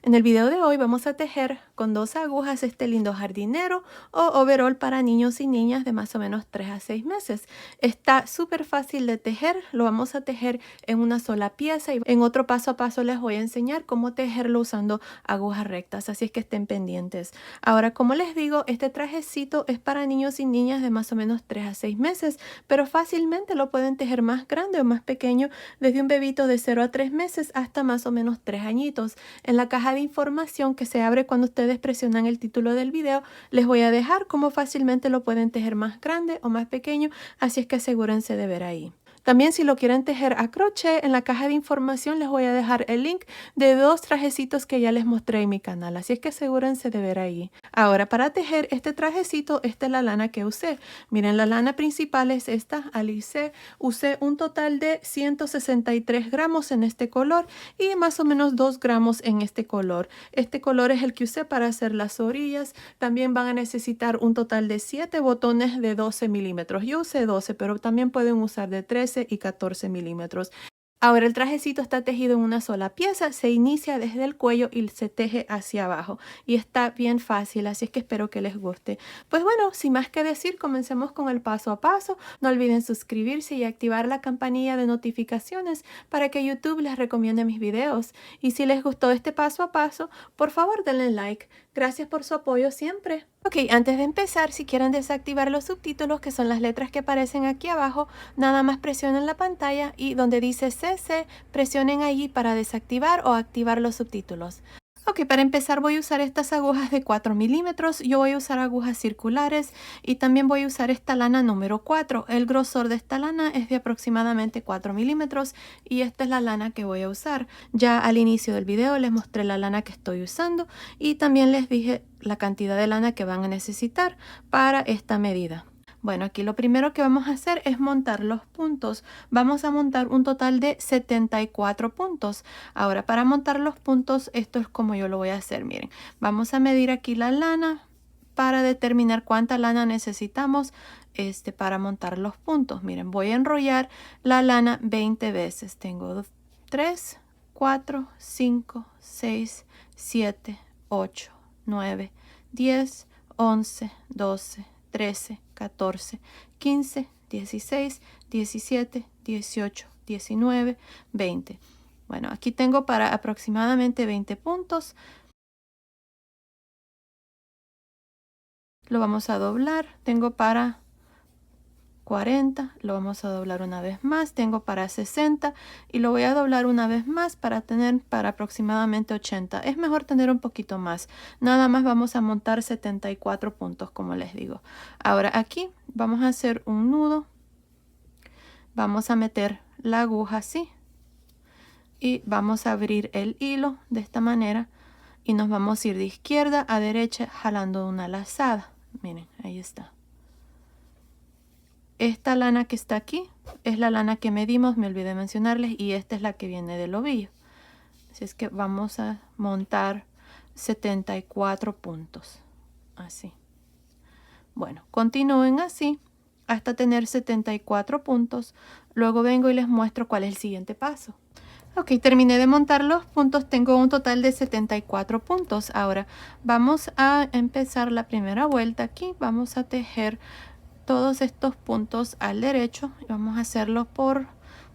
En el video de hoy vamos a tejer con 2 agujas este lindo jardinero o overall para niños y niñas de más o menos 3 a 6 meses. Está súper fácil de tejer, lo vamos a tejer en una sola pieza y en otro paso a paso les voy a enseñar cómo tejerlo usando agujas rectas, así es que estén pendientes. Ahora, como les digo, este trajecito es para niños y niñas de más o menos 3 a 6 meses, pero fácilmente lo pueden tejer más grande o más pequeño, desde un bebito de 0 a 3 meses hasta más o menos 3 añitos. En la caja de información que se abre cuando ustedes presionan el título del video, les voy a dejar cómo fácilmente lo pueden tejer más grande o más pequeño, así es que asegúrense de ver ahí. También si lo quieren tejer a crochet, en la caja de información les voy a dejar el link de 2 trajecitos que ya les mostré en mi canal, así es que asegúrense de ver ahí. Ahora, para tejer este trajecito, esta es la lana que usé. Miren, la lana principal es esta, Alice. Usé un total de 163 gramos en este color y más o menos 2 gramos en este color. Este color es el que usé para hacer las orillas. También van a necesitar un total de 7 botones de 12 milímetros. Yo usé 12, pero también pueden usar de 13 y 14 milímetros. Ahora el trajecito está tejido en una sola pieza, se inicia desde el cuello y se teje hacia abajo y está bien fácil, así es que espero que les guste. Pues bueno, sin más que decir, comencemos con el paso a paso. No olviden suscribirse y activar la campanilla de notificaciones para que YouTube les recomiende mis videos. Y si les gustó este paso a paso, por favor denle like. Gracias por su apoyo siempre. Ok, antes de empezar, si quieren desactivar los subtítulos, que son las letras que aparecen aquí abajo, nada más presionen la pantalla y donde dice CC, presionen allí para desactivar o activar los subtítulos. Ok, para empezar voy a usar estas agujas de 4 milímetros. Yo voy a usar agujas circulares y también voy a usar esta lana número 4. El grosor de esta lana es de aproximadamente 4 milímetros y esta es la lana que voy a usar. Ya al inicio del video les mostré la lana que estoy usando y también les dije la cantidad de lana que van a necesitar para esta medida. Bueno, aquí lo primero que vamos a hacer es montar los puntos. Vamos a montar un total de 74 puntos. Ahora, para montar los puntos, esto es como yo lo voy a hacer. Miren, vamos a medir aquí la lana para determinar cuánta lana necesitamos para montar los puntos. Miren, voy a enrollar la lana 20 veces. Tengo 3, 4, 5, 6, 7, 8, 9, 10, 11, 12, 13, 14, 15, 16, 17, 18, 19, 20. Bueno, aquí tengo para aproximadamente 20 puntos. Lo vamos a doblar. Tengo para 40, lo vamos a doblar una vez más, tengo para 60 y lo voy a doblar una vez más para tener para aproximadamente 80. Es mejor tener un poquito más. Nada más vamos a montar 74 puntos, como les digo. Ahora aquí vamos a hacer un nudo. Vamos a meter la aguja así y vamos a abrir el hilo de esta manera y nos vamos a ir de izquierda a derecha jalando una lazada. Miren, ahí está. Esta lana que está aquí es la lana que medimos, me olvidé mencionarles, y esta es la que viene del ovillo. Así es que vamos a montar 74 puntos. Así. Bueno, continúen así hasta tener 74 puntos. Luego vengo y les muestro cuál es el siguiente paso. Ok, terminé de montar los puntos. Tengo un total de 74 puntos. Ahora vamos a empezar la primera vuelta aquí. Vamos a tejer todos estos puntos al derecho y vamos a hacerlo por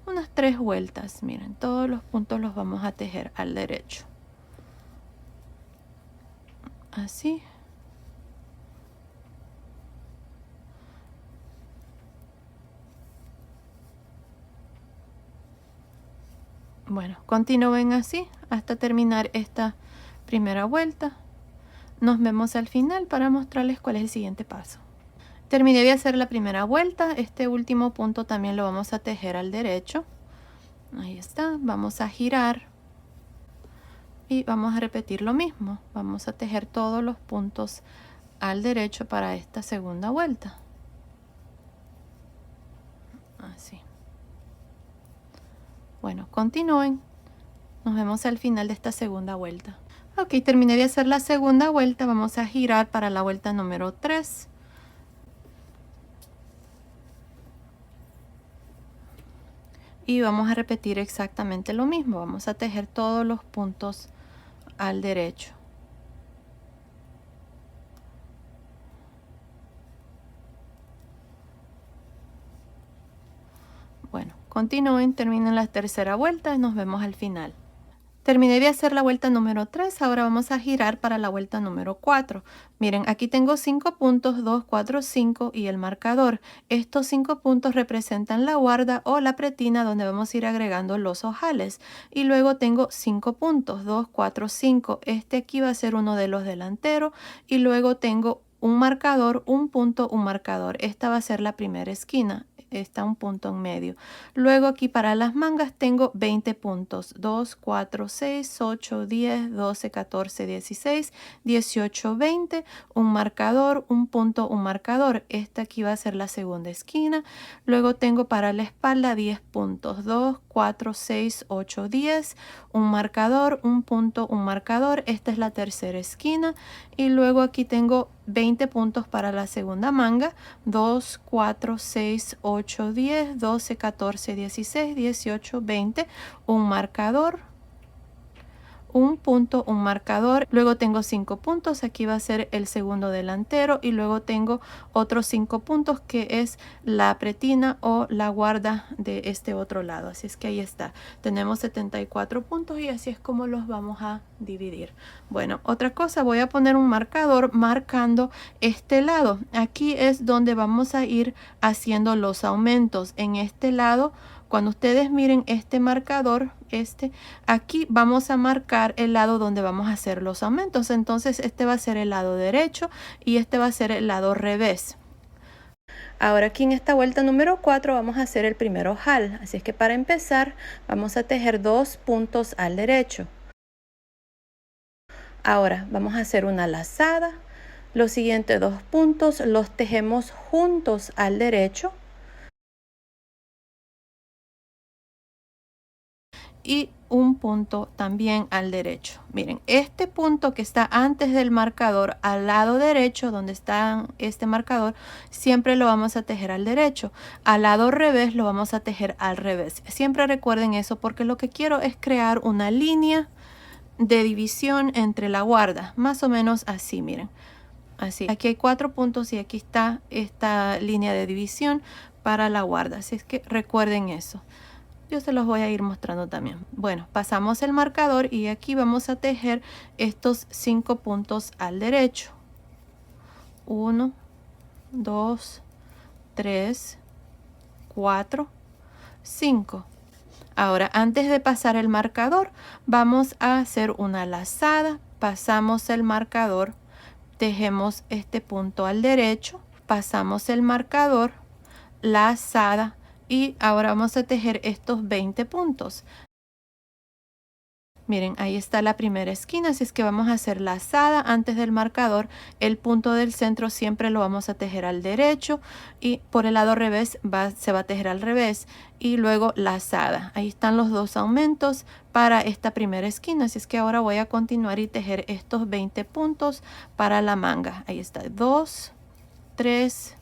unas 3 vueltas. Miren, todos los puntos los vamos a tejer al derecho. Así. Bueno, continúen así hasta terminar esta primera vuelta. Nos vemos al final para mostrarles cuál es el siguiente paso. Terminé de hacer la primera vuelta. Este último punto también lo vamos a tejer al derecho. Ahí está. Vamos a girar y vamos a repetir lo mismo. Vamos a tejer todos los puntos al derecho para esta segunda vuelta. Así. Bueno, continúen. Nos vemos al final de esta segunda vuelta. Ok, terminé de hacer la segunda vuelta. Vamos a girar para la vuelta número 3. Y vamos a repetir exactamente lo mismo. Vamos a tejer todos los puntos al derecho. Bueno, continúen, terminen la tercera vuelta y nos vemos al final. Terminé de hacer la vuelta número 3, ahora vamos a girar para la vuelta número 4. Miren, aquí tengo 5 puntos, 2, 4, 5 y el marcador. Estos 5 puntos representan la guarda o la pretina donde vamos a ir agregando los ojales. Y luego tengo 5 puntos, 2, 4, 5. Este aquí va a ser uno de los delanteros y luego tengo un marcador, un punto, un marcador. Esta va a ser la primera esquina. Está un punto en medio. Luego aquí para las mangas tengo 20 puntos. 2, 4, 6, 8, 10, 12, 14, 16, 18, 20. Un marcador, un punto, un marcador. Esta aquí va a ser la segunda esquina. Luego tengo para la espalda 10 puntos. 2, 4, 6, 8, 10. Un marcador, un punto, un marcador. Esta es la tercera esquina. Y luego aquí tengo 20 puntos para la segunda manga. 2, 4, 6, 8, 10, 12, 14, 16, 18, 20. Un marcador, un punto, un marcador. Luego tengo 5 puntos. Aquí va a ser el segundo delantero. Y luego tengo otros 5 puntos que es la pretina o la guarda de este otro lado. Así es que ahí está. Tenemos 74 puntos y así es como los vamos a dividir. Bueno, otra cosa, voy a poner un marcador marcando este lado. Aquí es donde vamos a ir haciendo los aumentos. En este lado, cuando ustedes miren este marcador, aquí vamos a marcar el lado donde vamos a hacer los aumentos. Entonces este va a ser el lado derecho y este va a ser el lado revés. Ahora aquí en esta vuelta número 4 vamos a hacer el primer ojal. Así es que para empezar vamos a tejer 2 puntos al derecho. Ahora vamos a hacer una lazada. Los siguientes 2 puntos los tejemos juntos al derecho. Y un punto también al derecho. Miren, este punto que está antes del marcador al lado derecho, donde está este marcador, siempre lo vamos a tejer al derecho. Al lado revés lo vamos a tejer al revés. Siempre recuerden eso porque lo que quiero es crear una línea de división entre la guarda, más o menos así, miren. Así, aquí hay 4 puntos y aquí está esta línea de división para la guarda. Así es que recuerden eso. Yo se los voy a ir mostrando también. Bueno, pasamos el marcador y aquí vamos a tejer estos 5 puntos al derecho. 1, 2, 3, 4, 5. Ahora, antes de pasar el marcador, vamos a hacer una lazada. Pasamos el marcador, tejemos este punto al derecho, pasamos el marcador, lazada. Y ahora vamos a tejer estos 20 puntos. Miren, ahí está la primera esquina, así es que vamos a hacer lazada antes del marcador. El punto del centro siempre lo vamos a tejer al derecho y por el lado revés se va a tejer al revés y luego lazada. Ahí están los 2 aumentos para esta primera esquina, así es que ahora voy a continuar y tejer estos 20 puntos para la manga. Ahí está, 2, 3,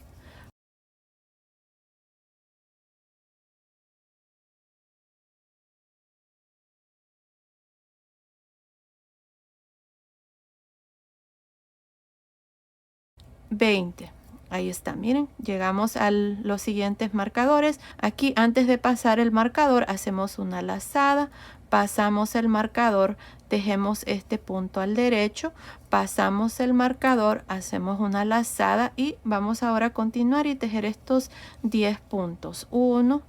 20. Ahí está, miren, llegamos a los siguientes marcadores. Aquí antes de pasar el marcador hacemos una lazada, pasamos el marcador, tejemos este punto al derecho, pasamos el marcador, hacemos una lazada y vamos ahora a continuar y tejer estos 10 puntos. 1,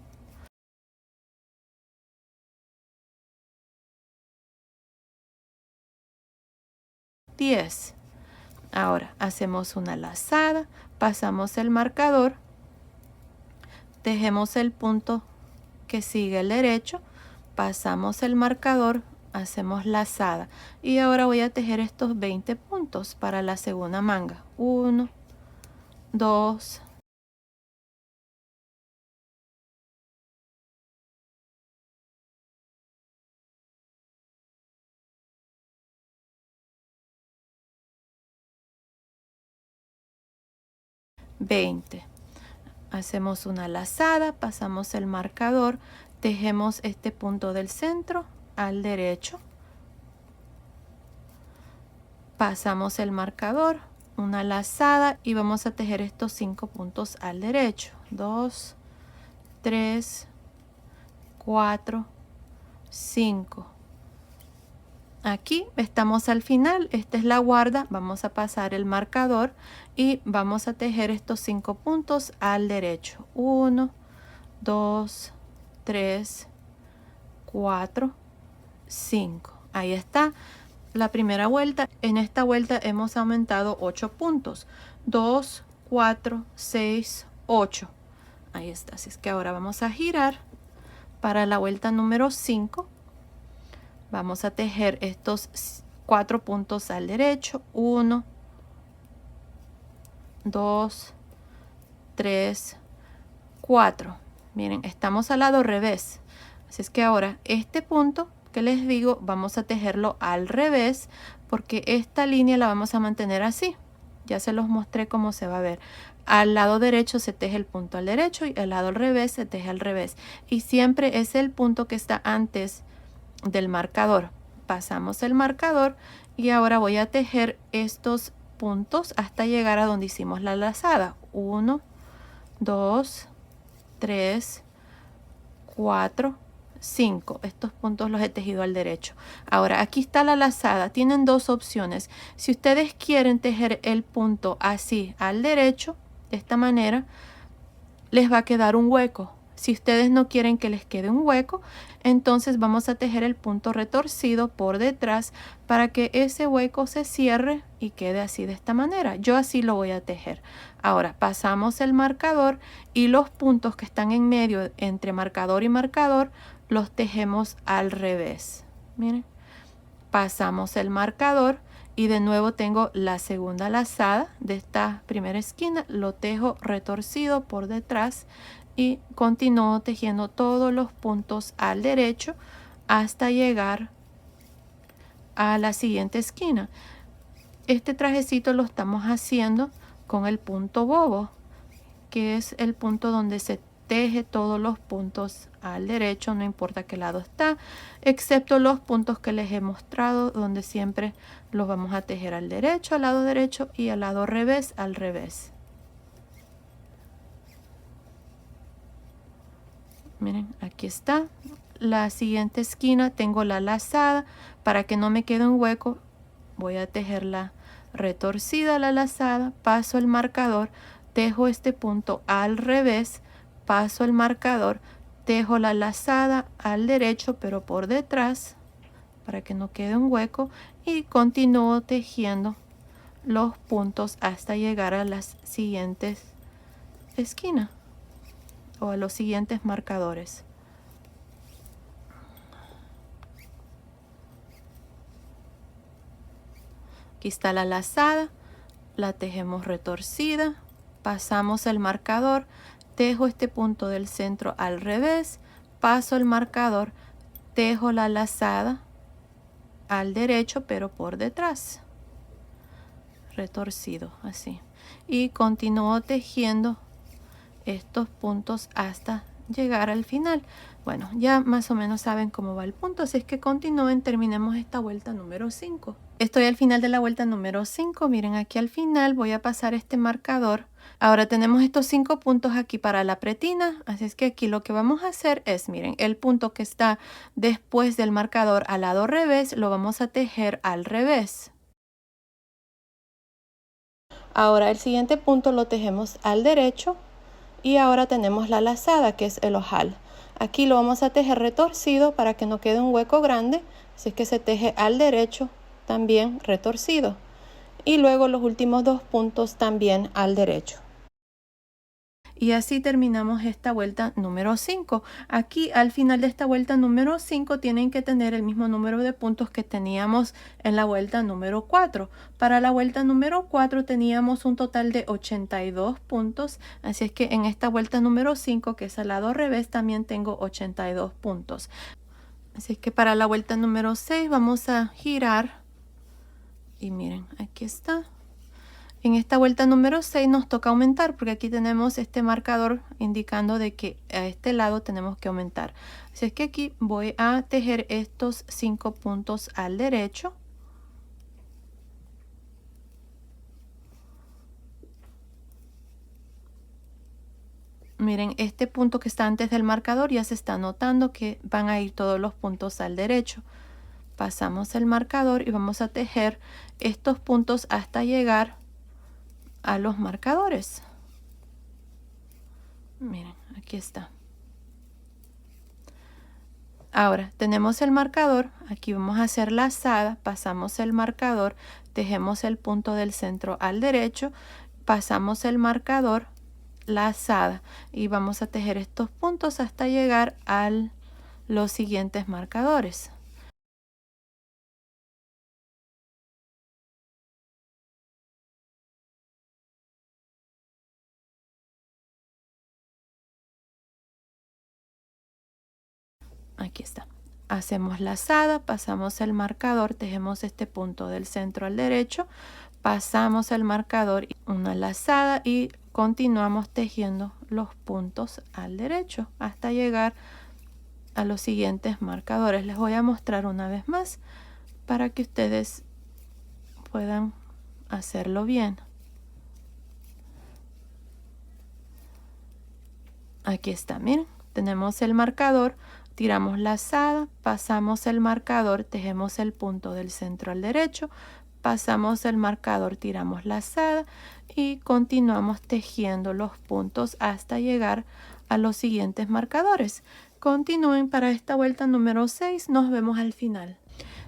10. Ahora hacemos una lazada, pasamos el marcador, tejemos el punto que sigue el derecho, pasamos el marcador, hacemos lazada y ahora voy a tejer estos 20 puntos para la segunda manga. 1, 2, 20. Hacemos una lazada, pasamos el marcador, tejemos este punto del centro al derecho, pasamos el marcador, una lazada y vamos a tejer estos 5 puntos al derecho. 2, 3, 4, 5. Aquí estamos al final, esta es la guarda, vamos a pasar el marcador y vamos a tejer estos 5 puntos al derecho. 1, 2, 3, 4, 5. Ahí está la primera vuelta. En esta vuelta hemos aumentado 8 puntos. 2, 4, 6, 8. Ahí está. Así es que ahora vamos a girar para la vuelta número 5. Vamos a tejer estos 4 puntos al derecho. 1, 2, 3, 4. Miren, estamos al lado revés. Así es que ahora este punto que les digo, vamos a tejerlo al revés porque esta línea la vamos a mantener así. Ya se los mostré cómo se va a ver. Al lado derecho se teje el punto al derecho y al lado al revés se teje al revés. Y siempre es el punto que está antes del marcador. Pasamos el marcador y ahora voy a tejer estos puntos hasta llegar a donde hicimos la lazada. 1, 2, 3, 4, 5. Estos puntos los he tejido al derecho. Ahora aquí está la lazada. Tienen dos opciones. Si ustedes quieren tejer el punto así al derecho, de esta manera, les va a quedar un hueco. Si ustedes no quieren que les quede un hueco, entonces vamos a tejer el punto retorcido por detrás para que ese hueco se cierre y quede así de esta manera. Yo así lo voy a tejer. Ahora pasamos el marcador y los puntos que están en medio entre marcador y marcador los tejemos al revés. Miren, pasamos el marcador y de nuevo tengo la segunda lazada de esta primera esquina, lo tejo retorcido por detrás y continúo tejiendo todos los puntos al derecho hasta llegar a la siguiente esquina. Este trajecito lo estamos haciendo con el punto bobo, que es el punto donde se teje todos los puntos al derecho, no importa qué lado está, excepto los puntos que les he mostrado, donde siempre los vamos a tejer al derecho, al lado derecho y al lado revés, al revés. Miren, aquí está la siguiente esquina, tengo la lazada. Para que no me quede un hueco, voy a tejerla retorcida la lazada, paso el marcador, tejo este punto al revés, paso el marcador, tejo la lazada al derecho pero por detrás para que no quede un hueco y continúo tejiendo los puntos hasta llegar a las siguientes esquinas o a los siguientes marcadores. Aquí está la lazada, la tejemos retorcida, pasamos el marcador, tejo este punto del centro al revés, paso el marcador, tejo la lazada al derecho pero por detrás, retorcido así, y continúo tejiendo estos puntos hasta llegar al final. Bueno, ya más o menos saben cómo va el punto, así es que continúen, terminemos esta vuelta número 5. Estoy al final de la vuelta número 5. Miren, aquí al final voy a pasar este marcador. Ahora tenemos estos 5 puntos aquí para la pretina, así es que aquí lo que vamos a hacer es, miren, el punto que está después del marcador al lado revés lo vamos a tejer al revés. Ahora el siguiente punto lo tejemos al derecho y ahora tenemos la lazada, que es el ojal. Aquí lo vamos a tejer retorcido para que no quede un hueco grande, así es que se teje al derecho también retorcido y luego los últimos 2 puntos también al derecho. Y así terminamos esta vuelta número 5. Aquí al final de esta vuelta número 5 tienen que tener el mismo número de puntos que teníamos en la vuelta número 4. Para la vuelta número 4 teníamos un total de 82 puntos. Así es que en esta vuelta número 5, que es al lado revés, también tengo 82 puntos. Así es que para la vuelta número 6 vamos a girar. Y miren, aquí está. En esta vuelta número 6 nos toca aumentar porque aquí tenemos este marcador indicando de que a este lado tenemos que aumentar. Así es que aquí voy a tejer estos 5 puntos al derecho. Miren, este punto que está antes del marcador ya se está notando que van a ir todos los puntos al derecho. Pasamos el marcador y vamos a tejer estos puntos hasta llegar a los marcadores. Miren, aquí está. Ahora tenemos el marcador, aquí vamos a hacer lazada, pasamos el marcador, tejemos el punto del centro al derecho, pasamos el marcador, lazada, y vamos a tejer estos puntos hasta llegar a los siguientes marcadores. Aquí está. Hacemos lazada, pasamos el marcador, tejemos este punto del centro al derecho, pasamos el marcador, una lazada y continuamos tejiendo los puntos al derecho hasta llegar a los siguientes marcadores. Les voy a mostrar una vez más para que ustedes puedan hacerlo bien. Aquí está, miren, tenemos el marcador, tiramos lazada, pasamos el marcador, tejemos el punto del centro al derecho, pasamos el marcador, tiramos lazada y continuamos tejiendo los puntos hasta llegar a los siguientes marcadores. Continúen para esta vuelta número 6, nos vemos al final.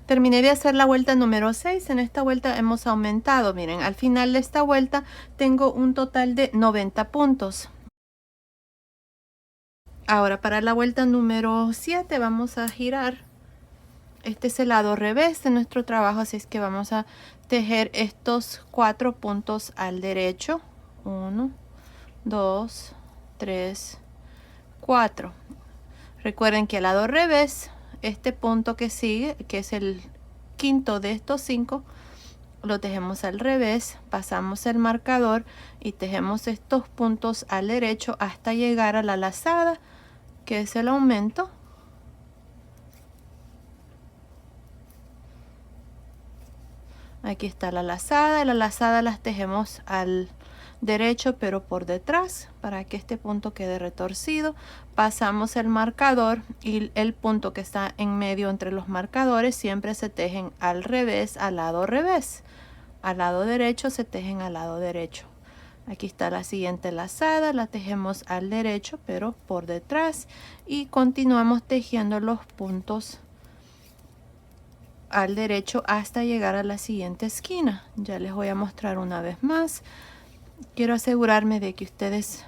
Terminé de hacer la vuelta número 6, en esta vuelta hemos aumentado, miren, al final de esta vuelta tengo un total de 90 puntos. Ahora para la vuelta número 7 vamos a girar. Este es el lado revés de nuestro trabajo, así es que vamos a tejer estos 4 puntos al derecho. 1, 2, 3, 4. Recuerden que al lado revés, este punto que sigue, que es el quinto de estos 5, lo tejemos al revés, pasamos el marcador y tejemos estos puntos al derecho hasta llegar a la lazada, que es el aumento. Aquí está la lazada, y la lazada las tejemos al derecho pero por detrás para que este punto quede retorcido. Pasamos el marcador y el punto que está en medio entre los marcadores siempre se tejen al revés, al lado revés. Al lado derecho se tejen al lado derecho. Aquí está la siguiente lazada, la tejemos al derecho pero por detrás y continuamos tejiendo los puntos al derecho hasta llegar a la siguiente esquina. Ya les voy a mostrar una vez más. Quiero asegurarme de que ustedes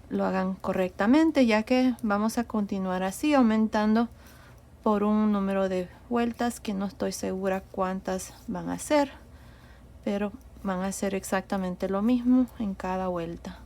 lo hagan correctamente, ya que vamos a continuar así aumentando por un número de vueltas que no estoy segura cuántas van a ser, pero van a ser exactamente lo mismo en cada vuelta.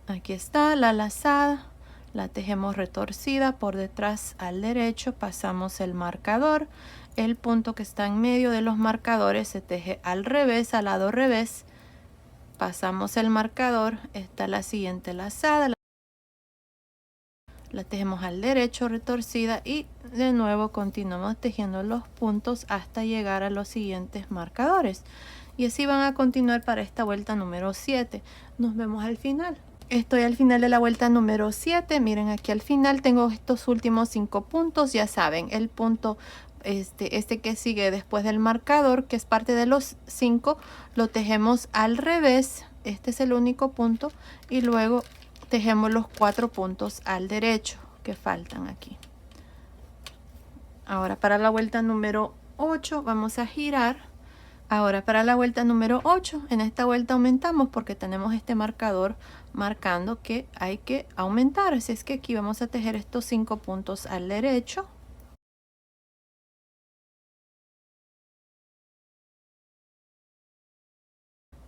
Aquí está la lazada, la tejemos retorcida por detrás al derecho, pasamos el marcador, el punto que está en medio de los marcadores se teje al revés, al lado revés, pasamos el marcador, está la siguiente lazada, la tejemos al derecho retorcida y de nuevo continuamos tejiendo los puntos hasta llegar a los siguientes marcadores. Y así van a continuar para esta vuelta número 7. Nos vemos al final. Estoy al final de la vuelta número 7. Miren, aquí al final tengo estos últimos 5 puntos. Ya saben, el punto este que sigue después del marcador, que es parte de los 5, lo tejemos al revés. Este es el único punto y luego tejemos los 4 puntos al derecho que faltan aquí. Ahora para la vuelta número 8 vamos a girar. Ahora para la vuelta número 8, en esta vuelta aumentamos porque tenemos este marcador marcando que hay que aumentar. Así es que aquí vamos a tejer estos 5 puntos al derecho.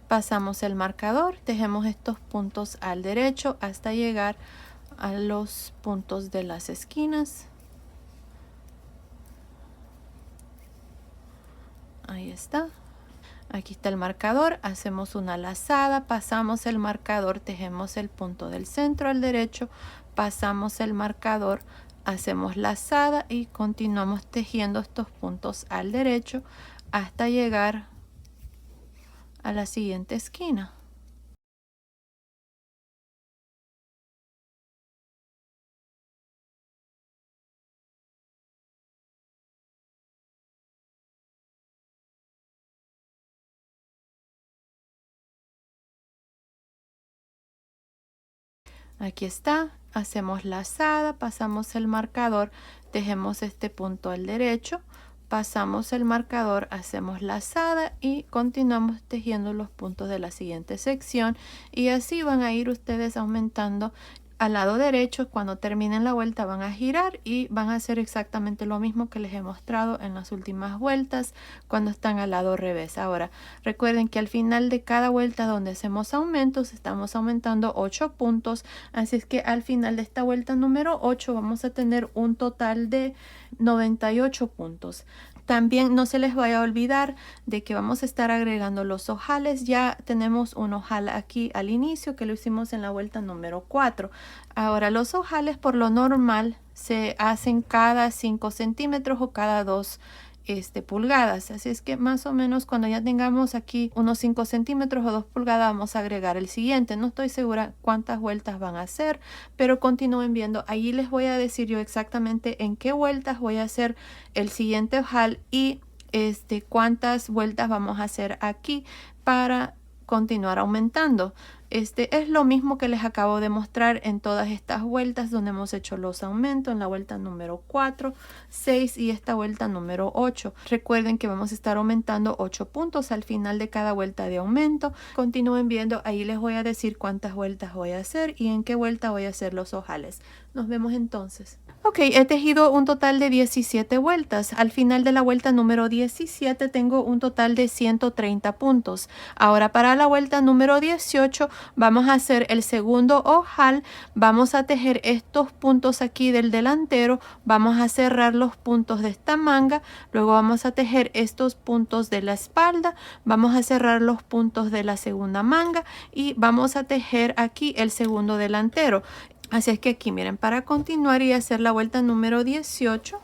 Pasamos el marcador, tejemos estos puntos al derecho hasta llegar a los puntos de las esquinas. Ahí está. Aquí está el marcador, hacemos una lazada, pasamos el marcador, tejemos el punto del centro al derecho, pasamos el marcador, hacemos lazada y continuamos tejiendo estos puntos al derecho hasta llegar a la siguiente esquina. Aquí está, hacemos lazada, pasamos el marcador, tejemos este punto al derecho, pasamos el marcador, hacemos lazada y continuamos tejiendo los puntos de la siguiente sección, y así van a ir ustedes aumentando. Al lado derecho, cuando terminen la vuelta, van a girar y van a hacer exactamente lo mismo que les he mostrado en las últimas vueltas cuando están al lado revés. Ahora, recuerden que al final de cada vuelta donde hacemos aumentos, estamos aumentando 8 puntos. Así es que al final de esta vuelta número 8 vamos a tener un total de 98 puntos. También no se les vaya a olvidar de que vamos a estar agregando los ojales. Ya tenemos un ojal aquí al inicio que lo hicimos en la vuelta número 4. Ahora, los ojales por lo normal se hacen cada 5 centímetros o cada 2 pulgadas. Así es que más o menos cuando ya tengamos aquí unos 5 centímetros o 2 pulgadas vamos a agregar el siguiente. No estoy segura cuántas vueltas van a hacer, pero continúen viendo. Ahí les voy a decir yo exactamente en qué vueltas voy a hacer el siguiente ojal y cuántas vueltas vamos a hacer aquí para continuar aumentando. Es lo mismo que les acabo de mostrar en todas estas vueltas donde hemos hecho los aumentos, en la vuelta número 4, 6 y esta vuelta número 8. Recuerden que vamos a estar aumentando 8 puntos al final de cada vuelta de aumento. Continúen viendo, ahí les voy a decir cuántas vueltas voy a hacer y en qué vuelta voy a hacer los ojales. Nos vemos entonces. Ok, he tejido un total de 17 vueltas. Al final de la vuelta número 17 tengo un total de 130 puntos. Ahora para la vuelta número 18 vamos a hacer el segundo ojal. Vamos a tejer estos puntos aquí del delantero. Vamos a cerrar los puntos de esta manga. Luego vamos a tejer estos puntos de la espalda. Vamos a cerrar los puntos de la segunda manga y vamos a tejer aquí el segundo delantero. Así es que aquí miren, para continuar y hacer la vuelta número 18,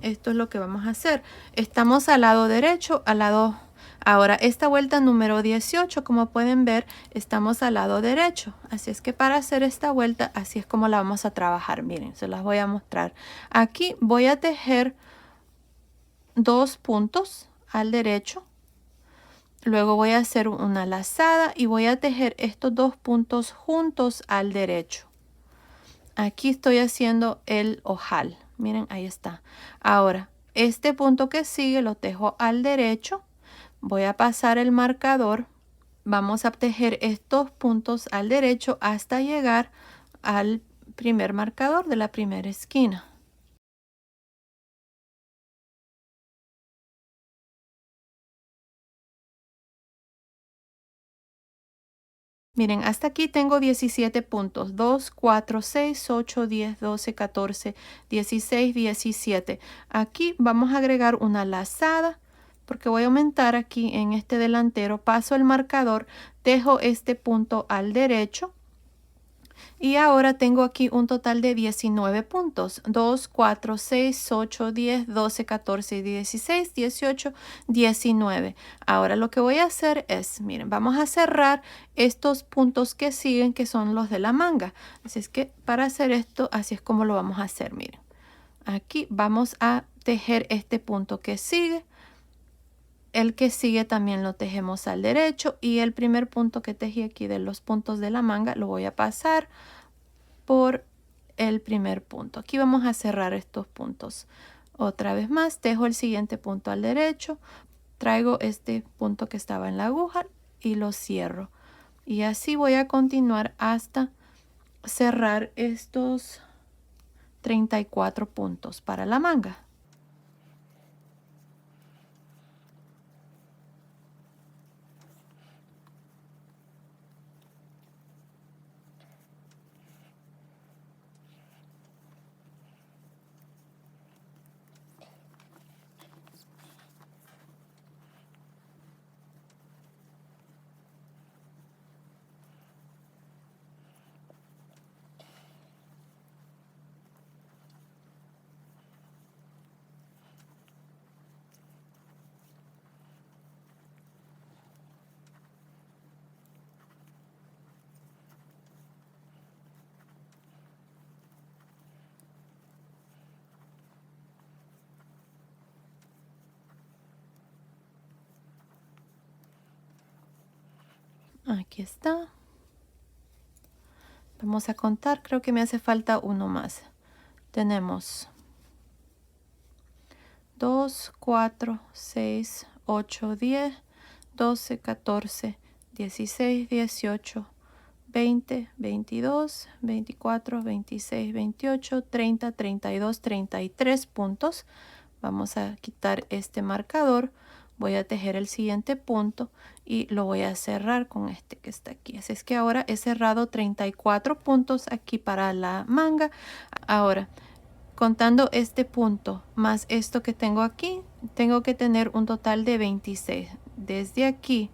esto es lo que vamos a hacer. Estamos al lado derecho, al lado... Ahora, esta vuelta número 18, como pueden ver, estamos al lado derecho. Así es que para hacer esta vuelta, así es como la vamos a trabajar. Miren, se las voy a mostrar. Aquí voy a tejer 2 puntos al derecho. Luego voy a hacer una lazada y voy a tejer estos 2 puntos juntos al derecho. Aquí estoy haciendo el ojal. Miren, ahí está. Ahora, este punto que sigue lo tejo al derecho. Voy a pasar el marcador. Vamos a tejer estos puntos al derecho hasta llegar al primer marcador de la primera esquina. Miren, hasta aquí tengo 17 puntos. 2, 4, 6, 8, 10, 12, 14, 16, 17. Aquí vamos a agregar una lazada porque voy a aumentar aquí en este delantero. Paso el marcador, tejo este punto al derecho. Y ahora tengo aquí un total de 19 puntos. 2, 4, 6, 8, 10, 12, 14, 16, 18, 19. Ahora lo que voy a hacer es, miren, vamos a cerrar estos puntos que siguen, que son los de la manga. Así es que para hacer esto, así es como lo vamos a hacer, miren. Aquí vamos a tejer este punto que sigue. El que sigue también lo tejemos al derecho y el primer punto que tejí aquí de los puntos de la manga lo voy a pasar por el primer punto. Aquí vamos a cerrar estos puntos. Otra vez más, tejo el siguiente punto al derecho, traigo este punto que estaba en la aguja y lo cierro. Y así voy a continuar hasta cerrar estos 34 puntos para la manga. Aquí está. Vamos a contar, creo que me hace falta uno más. Tenemos 2, 4, 6, 8, 10, 12, 14, 16, 18, 20, 22, 24, 26, 28, 30, 32, 33 puntos. Vamos a quitar este marcador. Voy a tejer el siguiente punto y lo voy a cerrar con este que está aquí. Así es que ahora he cerrado 34 puntos aquí para la manga. Ahora, contando este punto más esto que tengo aquí, tengo que tener un total de 26. Desde aquí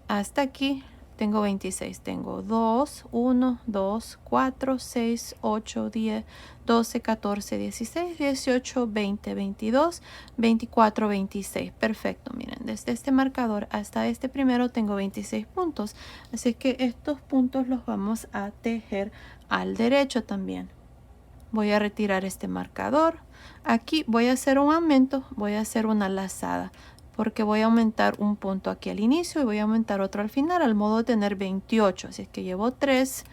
hasta aquí tengo 26. Tengo 2, 1, 2, 4, 6, 8, 10, 12, 14, 16, 18, 20, 22, 24, 26. Perfecto, miren, desde este marcador hasta este primero tengo 26 puntos. Así que estos puntos los vamos a tejer al derecho también. Voy a retirar este marcador. Aquí voy a hacer un aumento, voy a hacer una lazada, porque voy a aumentar un punto aquí al inicio y voy a aumentar otro al final, al modo de tener 28. Así es que llevo 3.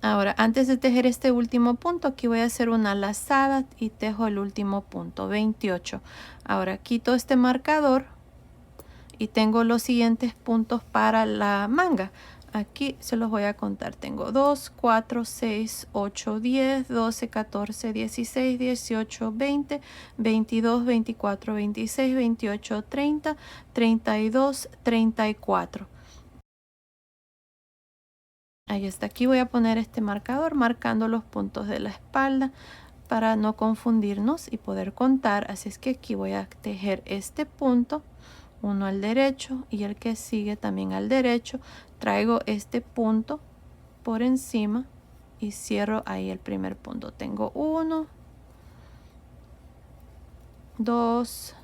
Ahora, antes de tejer este último punto, aquí voy a hacer una lazada y tejo el último punto, 28. Ahora quito este marcador y tengo los siguientes puntos para la manga. Aquí se los voy a contar. Tengo 2, 4, 6, 8, 10, 12, 14, 16, 18, 20, 22, 24, 26, 28, 30, 32, 34. Ahí está. Aquí voy a poner este marcador marcando los puntos de la espalda para no confundirnos y poder contar. Así es que aquí voy a tejer este punto, uno al derecho y el que sigue también al derecho. Traigo este punto por encima y cierro ahí el primer punto. Tengo 1, 2,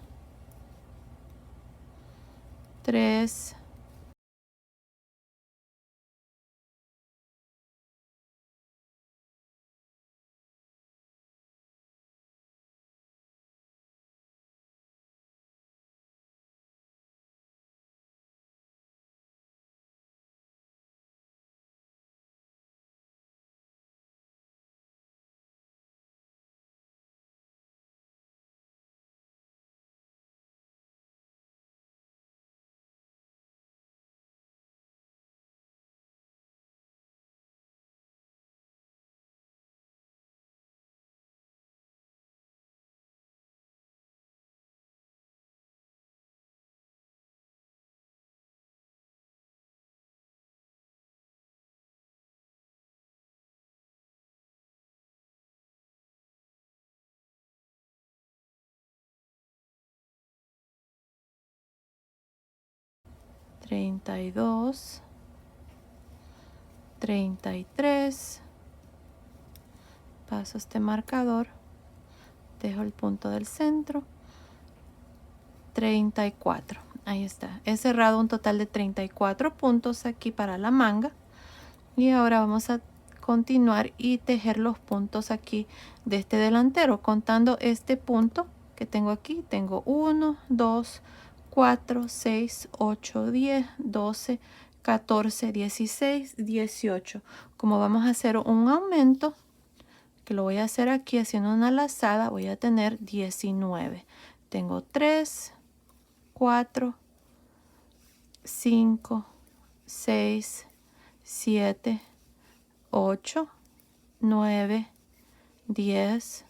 3, 32, 33. Paso este marcador, dejo el punto del centro, 34. Ahí está. He cerrado un total de 34 puntos aquí para la manga. Y ahora vamos a continuar y tejer los puntos aquí de este delantero. Contando este punto que tengo aquí, tengo 1, 2, 4, 6, 8, 10, 12, 14, 16, 18. Como vamos a hacer un aumento, que lo voy a hacer aquí haciendo una lazada, voy a tener 19. Tengo 3, 4, 5, 6, 7, 8, 9, 10,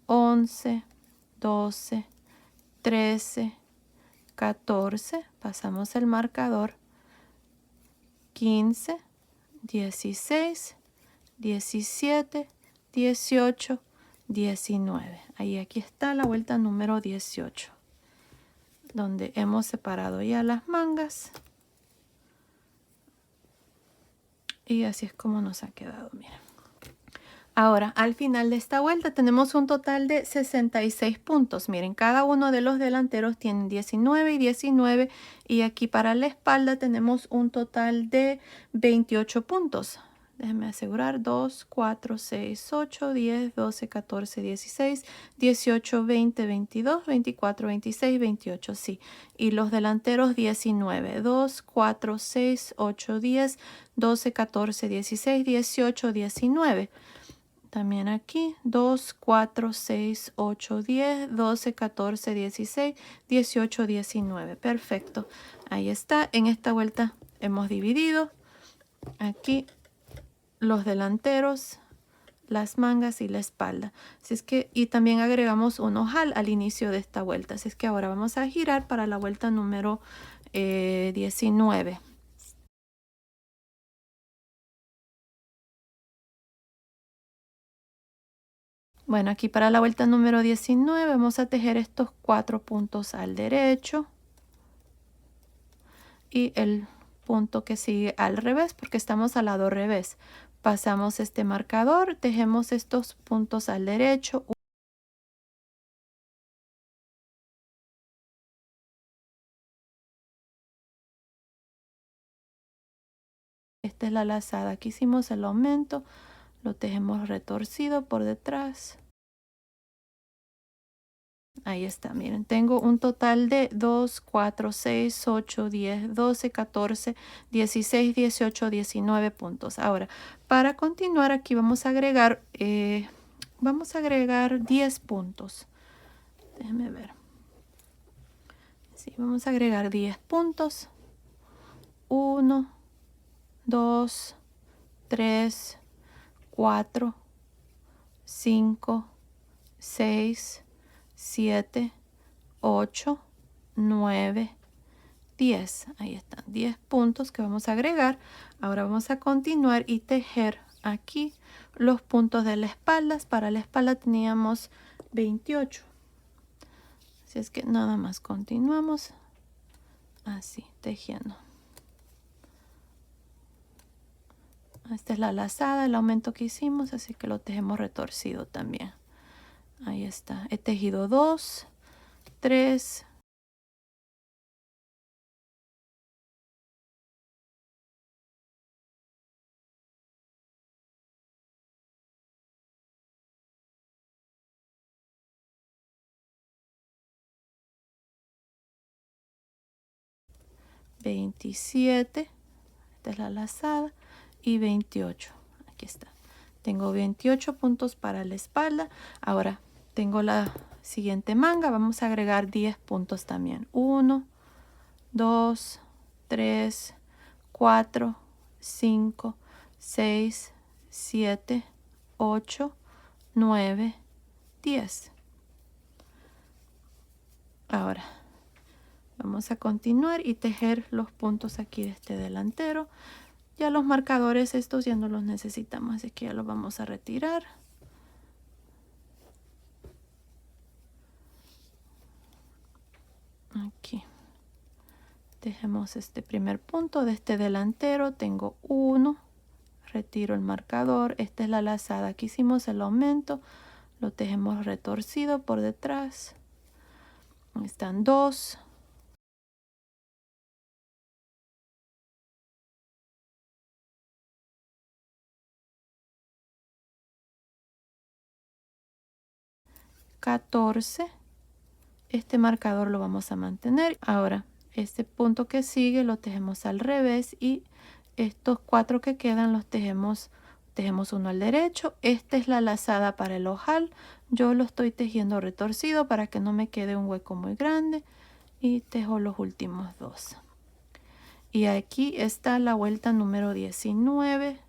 11, 12, 13, 14. Pasamos el marcador. 15, 16, 17, 18, 19. Ahí aquí está la vuelta número 18, donde hemos separado ya las mangas. Y así es como nos ha quedado, miren. Ahora, al final de esta vuelta tenemos un total de 66 puntos. Miren, cada uno de los delanteros tiene 19 y 19 y aquí para la espalda tenemos un total de 28 puntos. Déjenme asegurar, 2, 4, 6, 8, 10, 12, 14, 16, 18, 20, 22, 24, 26, 28, sí. Y los delanteros 19, 2, 4, 6, 8, 10, 12, 14, 16, 18, 19. También aquí 2, 4, 6, 8, 10, 12, 14, 16, 18, 19. Perfecto. Ahí está. En esta vuelta hemos dividido aquí los delanteros, las mangas y la espalda. Así es que, y también agregamos un ojal al inicio de esta vuelta. Así es que ahora vamos a girar para la vuelta número 19. Bueno, aquí para la vuelta número 19 vamos a tejer estos 4 puntos al derecho y el punto que sigue al revés porque estamos al lado revés. Pasamos este marcador, tejemos estos puntos al derecho. Esta es la lazada. Aquí hicimos el aumento, lo tejemos retorcido por detrás. Ahí está, miren, tengo un total de 2, 4, 6, 8, 10, 12, 14, 16, 18, 19 puntos. Ahora, para continuar aquí vamos a agregar 10 puntos. Déjenme ver. Sí, vamos a agregar 10 puntos. 1, 2, 3, 4, 5, 6, 7, 8, 9, 10. Ahí están, 10 puntos que vamos a agregar. Ahora vamos a continuar y tejer aquí los puntos de la espalda. Para la espalda teníamos 28. Así es que nada más continuamos así, tejiendo. Esta es la lazada, el aumento que hicimos, así que lo tejemos retorcido también. Ahí está. He tejido 2, 3, 27. Esta es la lazada. Y 28. Aquí está. Tengo 28 puntos para la espalda. Ahora tengo la siguiente manga. Vamos a agregar 10 puntos también. 1, 2, 3, 4, 5, 6, 7, 8, 9, 10. Ahora vamos a continuar y tejer los puntos aquí de este delantero. Ya los marcadores estos ya no los necesitamos, así que ya los vamos a retirar. Aquí tejemos este primer punto de este delantero. Tengo 1, retiro el marcador. Esta es la lazada. Aquí hicimos el aumento, lo tejemos retorcido por detrás. Están 2, 14. Este marcador lo vamos a mantener. Ahora este punto que sigue lo tejemos al revés y estos 4 que quedan los tejemos uno al derecho. Esta es la lazada para el ojal. Yo lo estoy tejiendo retorcido para que no me quede un hueco muy grande y tejo los últimos 2. Y aquí está la vuelta número 19.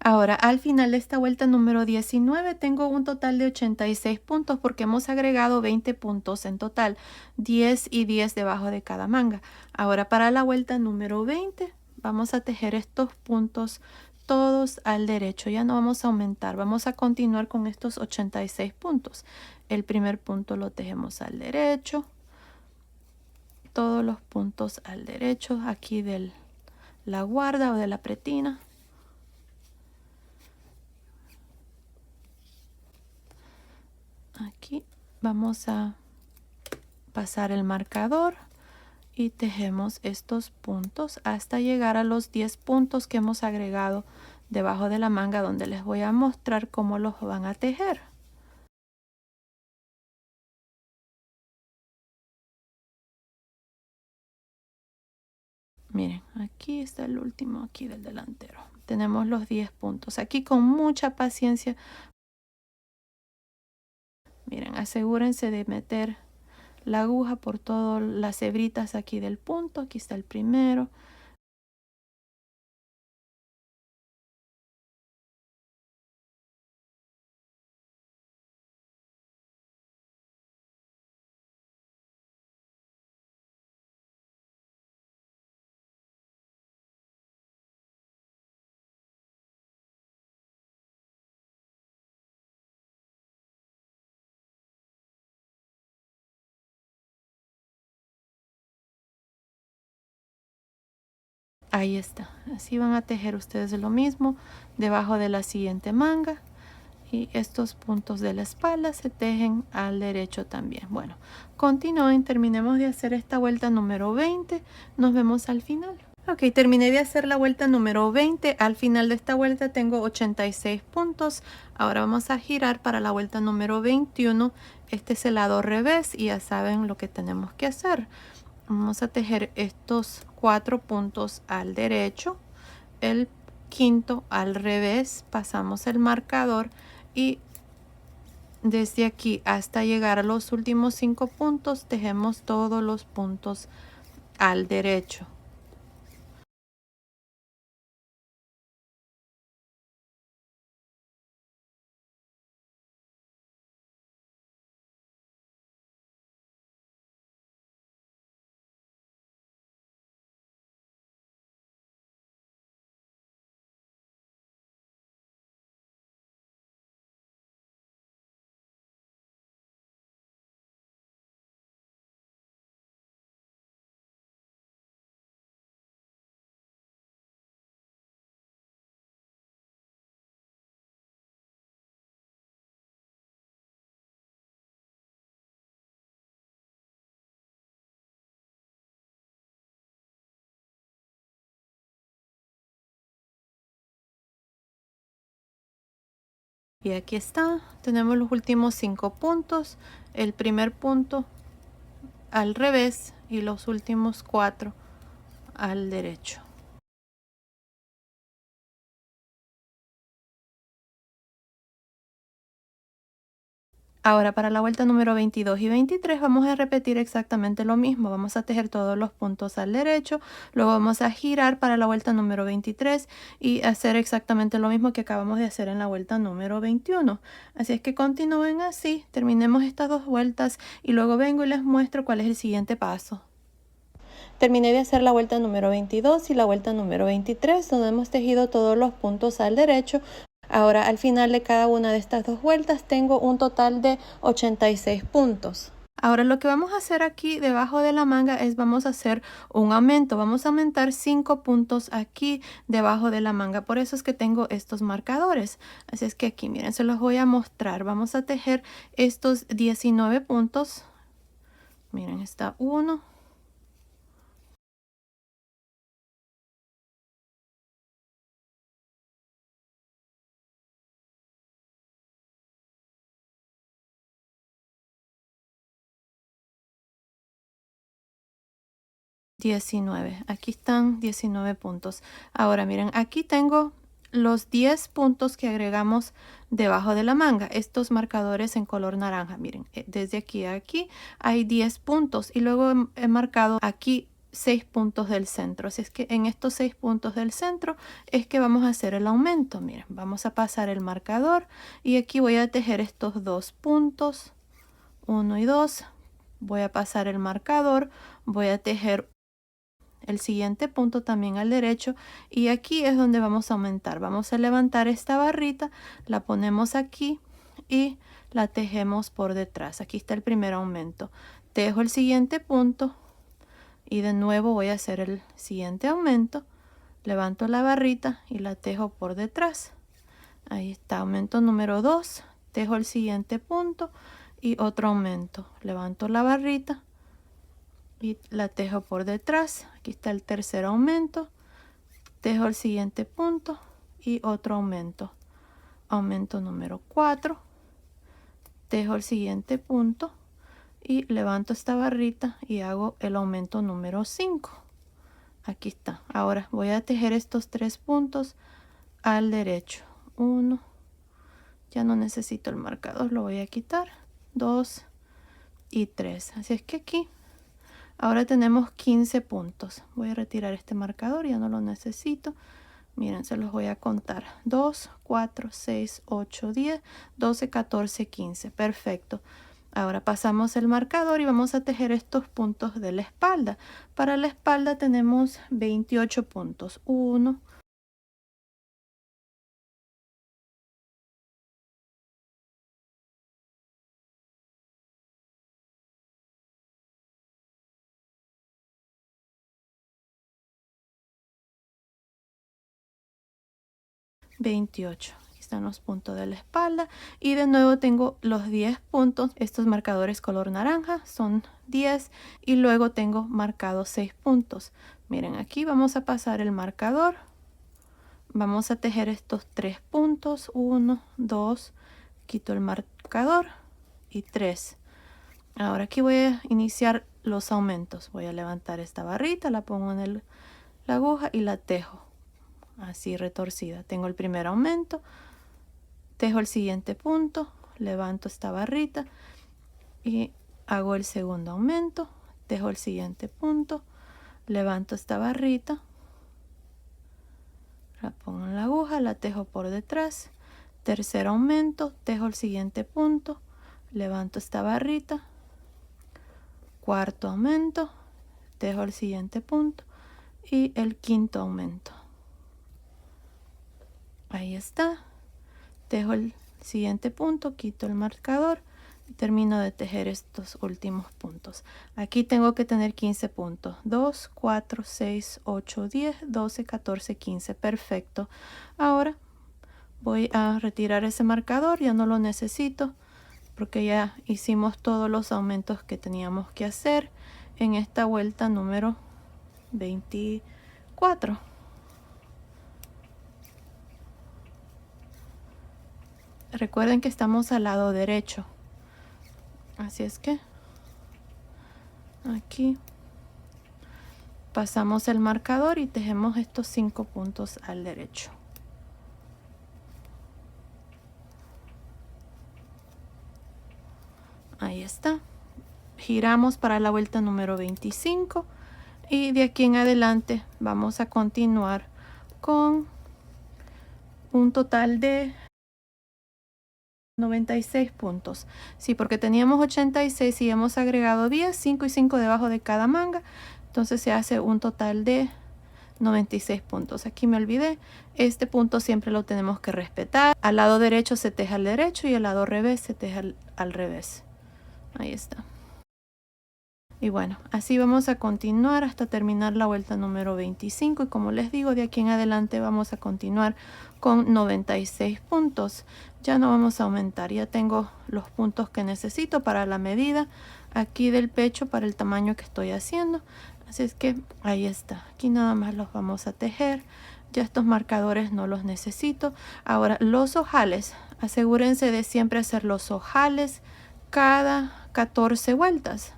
Ahora, al final de esta vuelta número 19 tengo un total de 86 puntos porque hemos agregado 20 puntos en total, 10 y 10 debajo de cada manga. Ahora para la vuelta número 20 vamos a tejer estos puntos todos al derecho, ya no vamos a aumentar, vamos a continuar con estos 86 puntos. El primer punto lo tejemos al derecho, todos los puntos al derecho aquí de la guarda o de la pretina. Vamos a pasar el marcador y tejemos estos puntos hasta llegar a los 10 puntos que hemos agregado debajo de la manga, donde les voy a mostrar cómo los van a tejer. Miren, aquí está el último, aquí del delantero. Tenemos los 10 puntos. Aquí con mucha paciencia. Miren, asegúrense de meter la aguja por todas las hebritas aquí del punto. Aquí está el primero. Ahí está. Así van a tejer ustedes lo mismo debajo de la siguiente manga. Y estos puntos de la espalda se tejen al derecho también. Bueno, continúen, terminemos de hacer esta vuelta número 20. Nos vemos al final. Ok, terminé de hacer la vuelta número 20. Al final de esta vuelta tengo 86 puntos. Ahora vamos a girar para la vuelta número 21. Este es el lado revés y ya saben lo que tenemos que hacer. Vamos a tejer estos 4 puntos al derecho, el quinto al revés, pasamos el marcador y desde aquí hasta llegar a los últimos 5 puntos tejemos todos los puntos al derecho. Y aquí está, tenemos los últimos 5 puntos, el primer punto al revés y los últimos 4 al derecho. Ahora para la vuelta número 22 y 23 vamos a repetir exactamente lo mismo. Vamos a tejer todos los puntos al derecho, luego vamos a girar para la vuelta número 23 y hacer exactamente lo mismo que acabamos de hacer en la vuelta número 21. Así es que continúen así, terminemos estas 2 vueltas y luego vengo y les muestro cuál es el siguiente paso. Terminé de hacer la vuelta número 22 y la vuelta número 23, donde hemos tejido todos los puntos al derecho. Ahora al final de cada una de estas 2 vueltas tengo un total de 86 puntos. Ahora lo que vamos a hacer aquí debajo de la manga es vamos a hacer un aumento. Vamos a aumentar 5 puntos aquí debajo de la manga. Por eso es que tengo estos marcadores. Así es que aquí miren, se los voy a mostrar. Vamos a tejer estos 19 puntos. Miren, está 1, 19. Aquí están 19 puntos. Ahora miren, aquí tengo los 10 puntos que agregamos debajo de la manga. Estos marcadores en color naranja. Miren, desde aquí a aquí hay 10 puntos y luego he marcado aquí 6 puntos del centro. Así es que en estos 6 puntos del centro es que vamos a hacer el aumento. Miren, vamos a pasar el marcador y aquí voy a tejer estos 2 puntos, 1 y 2. Voy a pasar el marcador, voy a tejer el siguiente punto también al derecho y aquí es donde vamos a aumentar. Vamos a levantar esta barrita, la ponemos aquí y la tejemos por detrás. Aquí está el primer aumento. Tejo el siguiente punto y de nuevo voy a hacer el siguiente aumento. Levanto la barrita y la tejo por detrás. Ahí está, aumento número 2. Tejo el siguiente punto y otro aumento. Levanto la barrita y la tejo por detrás. Aquí está el tercer aumento. Tejo el siguiente punto y otro aumento. Aumento número 4. Tejo el siguiente punto y levanto esta barrita y hago el aumento número 5. Aquí está. Ahora voy a tejer estos 3 puntos al derecho. 1, ya no necesito el marcador, lo voy a quitar. 2 y 3. Así es que aquí ahora tenemos 15 puntos. Voy a retirar este marcador, ya no lo necesito. Miren, se los voy a contar. 2, 4, 6, 8, 10, 12, 14, 15. Perfecto. Ahora pasamos el marcador y vamos a tejer estos puntos de la espalda. Para la espalda tenemos 28 puntos. 1, 28. Aquí están los puntos de la espalda y de nuevo tengo los 10 puntos. Estos marcadores color naranja son 10 y luego tengo marcados 6 puntos. Miren, aquí vamos a pasar el marcador. Vamos a tejer estos 3 puntos. 1, 2, quito el marcador y 3. Ahora aquí voy a iniciar los aumentos. Voy a levantar esta barrita, la pongo en la aguja y la tejo así retorcida. Tengo el primer aumento, tejo el siguiente punto, levanto esta barrita y hago el segundo aumento, tejo el siguiente punto, levanto esta barrita, la pongo en la aguja, la tejo por detrás, tercer aumento, tejo el siguiente punto, levanto esta barrita, cuarto aumento, tejo el siguiente punto y el quinto aumento. Ahí está. Tejo el siguiente punto, quito el marcador y termino de tejer estos últimos puntos. Aquí tengo que tener 15 puntos. 2, 4, 6, 8, 10, 12, 14, 15. Perfecto. Ahora voy a retirar ese marcador, ya no lo necesito porque ya hicimos todos los aumentos que teníamos que hacer en esta vuelta número 24. Recuerden que estamos al lado derecho, así es que aquí pasamos el marcador y tejemos estos 5 puntos al derecho. Ahí está. Giramos para la vuelta número 25 y de aquí en adelante vamos a continuar con un total de 96 puntos. Sí, porque teníamos 86 y hemos agregado 10, 5 y 5 debajo de cada manga. Entonces se hace un total de 96 puntos. Aquí me olvidé. Este punto siempre lo tenemos que respetar. Al lado derecho se teja al derecho y al lado revés se teja al revés. Ahí está. Y bueno, así vamos a continuar hasta terminar la vuelta número 25 y como les digo, de aquí en adelante vamos a continuar con 96 puntos. Ya no vamos a aumentar, ya tengo los puntos que necesito para la medida aquí del pecho para el tamaño que estoy haciendo. Así es que ahí está, aquí nada más los vamos a tejer. Ya estos marcadores no los necesito. Ahora los ojales, asegúrense de siempre hacer los ojales cada 14 vueltas.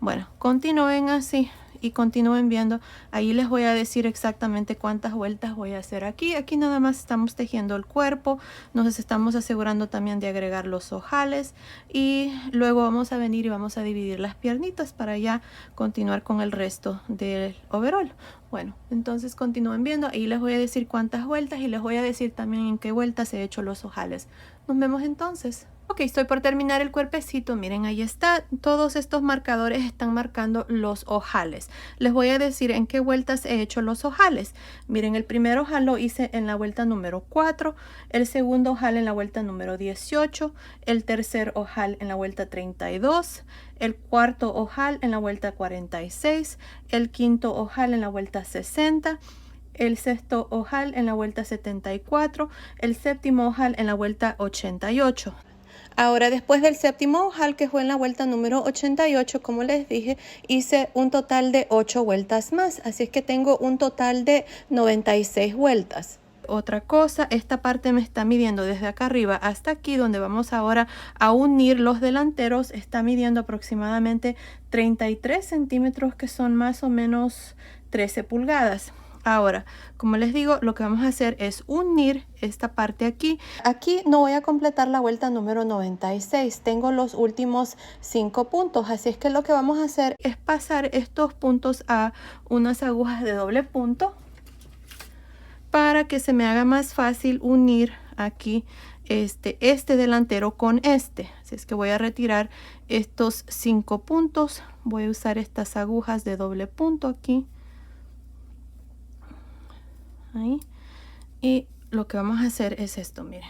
Bueno, continúen así y continúen viendo. Ahí les voy a decir exactamente cuántas vueltas voy a hacer aquí. Aquí nada más estamos tejiendo el cuerpo. Nos estamos asegurando también de agregar los ojales. Y luego vamos a venir y vamos a dividir las piernitas para ya continuar con el resto del overall. Bueno, entonces continúen viendo. Ahí les voy a decir cuántas vueltas y les voy a decir también en qué vueltas he hecho los ojales. Nos vemos entonces. Ok, estoy por terminar el cuerpecito. Miren, ahí está. Todos estos marcadores están marcando los ojales. Les voy a decir en qué vueltas he hecho los ojales. Miren, el primer ojal lo hice en la vuelta número 4, el segundo ojal en la vuelta número 18, el tercer ojal en la vuelta 32, el cuarto ojal en la vuelta 46, el quinto ojal en la vuelta 60, el sexto ojal en la vuelta 74, el séptimo ojal en la vuelta 88. Ahora, después del séptimo ojal, que fue en la vuelta número 88, como les dije, hice un total de 8 vueltas más. Así es que tengo un total de 96 vueltas. Otra cosa, esta parte me está midiendo desde acá arriba hasta aquí, donde vamos ahora a unir los delanteros. Está midiendo aproximadamente 33 centímetros, que son más o menos 13 pulgadas. Ahora, como les digo, lo que vamos a hacer es unir esta parte aquí. Aquí no voy a completar la vuelta número 96. Tengo los últimos 5 puntos. Así es que lo que vamos a hacer es pasar estos puntos a unas agujas de doble punto para que se me haga más fácil unir aquí este delantero con este. Así es que voy a retirar estos 5 puntos. Voy a usar estas agujas de doble punto aquí. Ahí. Y lo que vamos a hacer es esto, miren.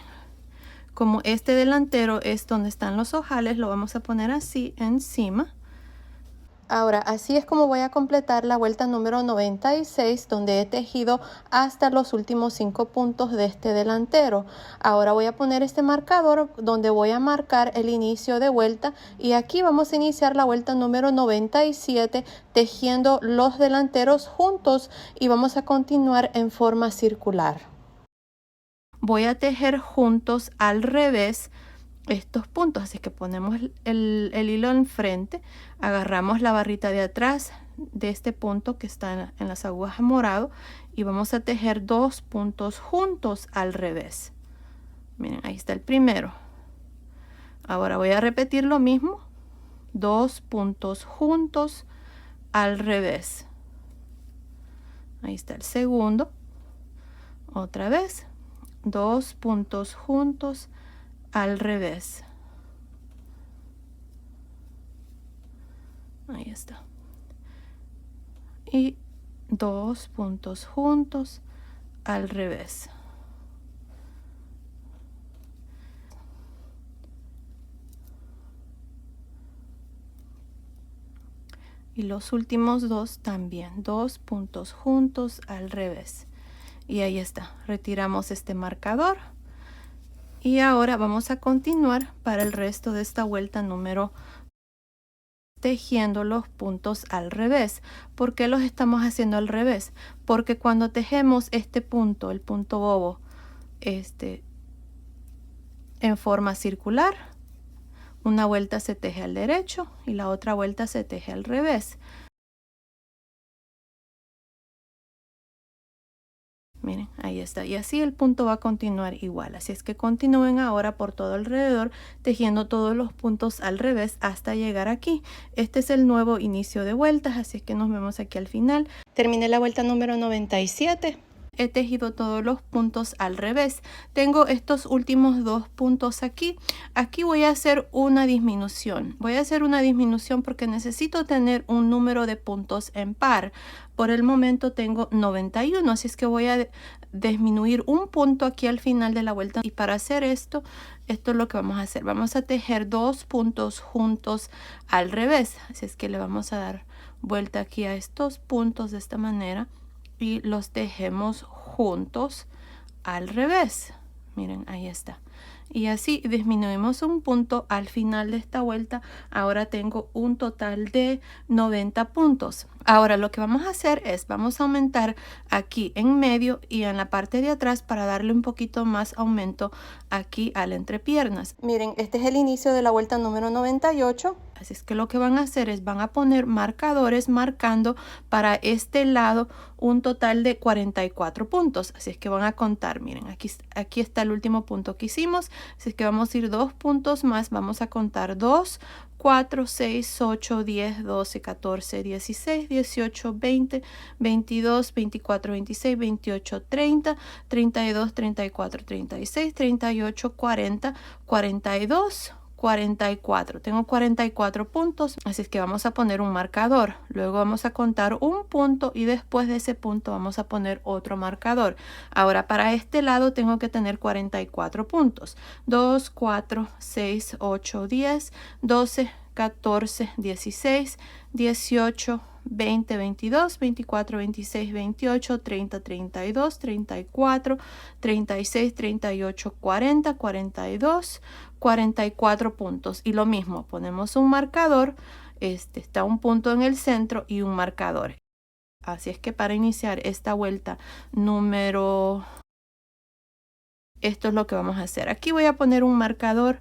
Como este delantero es donde están los ojales, lo vamos a poner así encima. Ahora, así es como voy a completar la vuelta número 96, donde he tejido hasta los últimos 5 puntos de este delantero. Ahora voy a poner este marcador donde voy a marcar el inicio de vuelta, y aquí vamos a iniciar la vuelta número 97 tejiendo los delanteros juntos, y vamos a continuar en forma circular. Voy a tejer juntos al revés estos puntos, así que ponemos el hilo enfrente, agarramos la barrita de atrás de este punto que está en las agujas morado, y vamos a tejer 2 puntos juntos al revés. Miren, ahí está el primero. Ahora voy a repetir lo mismo, 2 puntos juntos al revés. Ahí está el segundo. Otra vez, 2 puntos juntos al revés. Ahí está. Y 2 puntos juntos al revés. Y los últimos 2 también, 2 puntos juntos al revés. Y ahí está. Retiramos este marcador. Y ahora vamos a continuar para el resto de esta vuelta número tejiendo los puntos al revés. ¿Por qué los estamos haciendo al revés? Porque cuando tejemos este punto, el punto bobo, en forma circular, una vuelta se teje al derecho y la otra vuelta se teje al revés. Miren, ahí está. Y así el punto va a continuar igual. Así es que continúen ahora por todo alrededor tejiendo todos los puntos al revés hasta llegar aquí. Este es el nuevo inicio de vueltas, así es que nos vemos aquí al final. Terminé la vuelta número 97. He tejido todos los puntos al revés. Tengo estos últimos 2 puntos aquí. Aquí voy a hacer una disminución. Voy a hacer una disminución porque necesito tener un número de puntos en par. Por el momento tengo 91, así es que voy a disminuir un punto aquí al final de la vuelta. Y para hacer esto es lo que vamos a hacer. Vamos a tejer 2 puntos juntos al revés. Así es que le vamos a dar vuelta aquí a estos puntos de esta manera. Y los tejemos juntos al revés. Miren, ahí está. Y así disminuimos un punto al final de esta vuelta. Ahora tengo un total de 90 puntos. Ahora lo que vamos a hacer es, vamos a aumentar aquí en medio y en la parte de atrás para darle un poquito más aumento aquí a la entrepiernas. Miren, este es el inicio de la vuelta número 98. Así es que lo que van a hacer es, van a poner marcadores marcando para este lado un total de 44 puntos. Así es que van a contar, miren, aquí está el último punto que hicimos. Así es que vamos a ir 2 puntos más, vamos a contar 2, 4, 6, 8, 10, 12, 14, 16, 18, 20, 22, 24, 26, 28, 30, 32, 34, 36, 38, 40, 42, 44. Tengo 44 puntos, así es que vamos a poner un marcador. Luego vamos a contar un punto y después de ese punto vamos a poner otro marcador. Ahora para este lado tengo que tener 44 puntos. 2, 4, 6, 8, 10, 12, 14, 16, 18, 20, 22, 24, 26, 28, 30, 32, 34, 36, 38, 40, 42, 44 puntos. Y lo mismo, ponemos un marcador, está un punto en el centro y un marcador. Así es que para iniciar esta vuelta número, esto es lo que vamos a hacer. Aquí voy a poner un marcador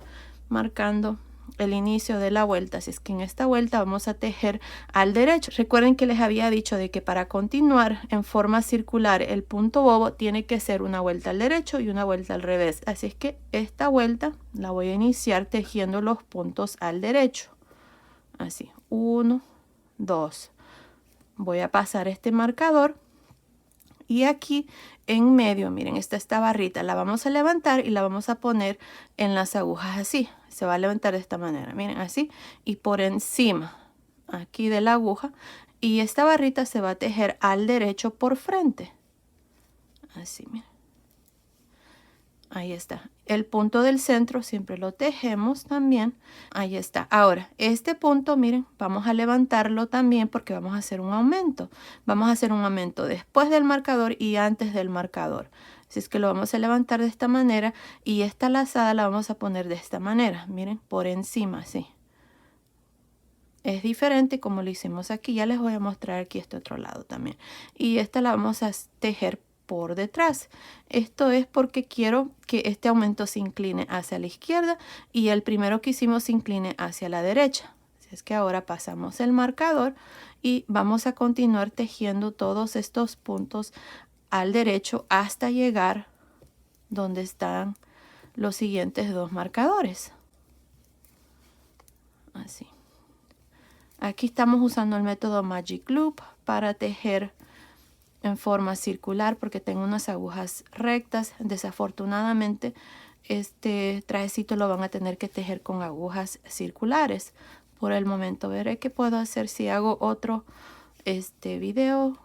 marcando el inicio de la vuelta, así es que en esta vuelta vamos a tejer al derecho. Recuerden que les había dicho de que para continuar en forma circular el punto bobo tiene que ser una vuelta al derecho y una vuelta al revés, así es que esta vuelta la voy a iniciar tejiendo los puntos al derecho, así, 1, 2, voy a pasar este marcador y aquí en medio, miren, esta barrita la vamos a levantar y la vamos a poner en las agujas así. Se va a levantar de esta manera, miren, así. Y por encima, aquí de la aguja. Y esta barrita se va a tejer al derecho por frente. Así, miren. Ahí está. El punto del centro siempre lo tejemos también. Ahí está. Ahora, este punto, miren, vamos a levantarlo también porque vamos a hacer un aumento. Vamos a hacer un aumento después del marcador y antes del marcador. Así es que lo vamos a levantar de esta manera y esta lazada la vamos a poner de esta manera. Miren, por encima, así. Es diferente como lo hicimos aquí. Ya les voy a mostrar aquí este otro lado también. Y esta la vamos a tejer por detrás. Esto es porque quiero que este aumento se incline hacia la izquierda y el primero que hicimos se incline hacia la derecha. Así es que ahora pasamos el marcador y vamos a continuar tejiendo todos estos puntos al derecho hasta llegar donde están los siguientes dos marcadores. Así. Aquí estamos usando el método Magic Loop para tejer en forma circular porque tengo unas agujas rectas. Desafortunadamente este trajecito lo van a tener que tejer con agujas circulares. Por el momento veré qué puedo hacer si hago otro video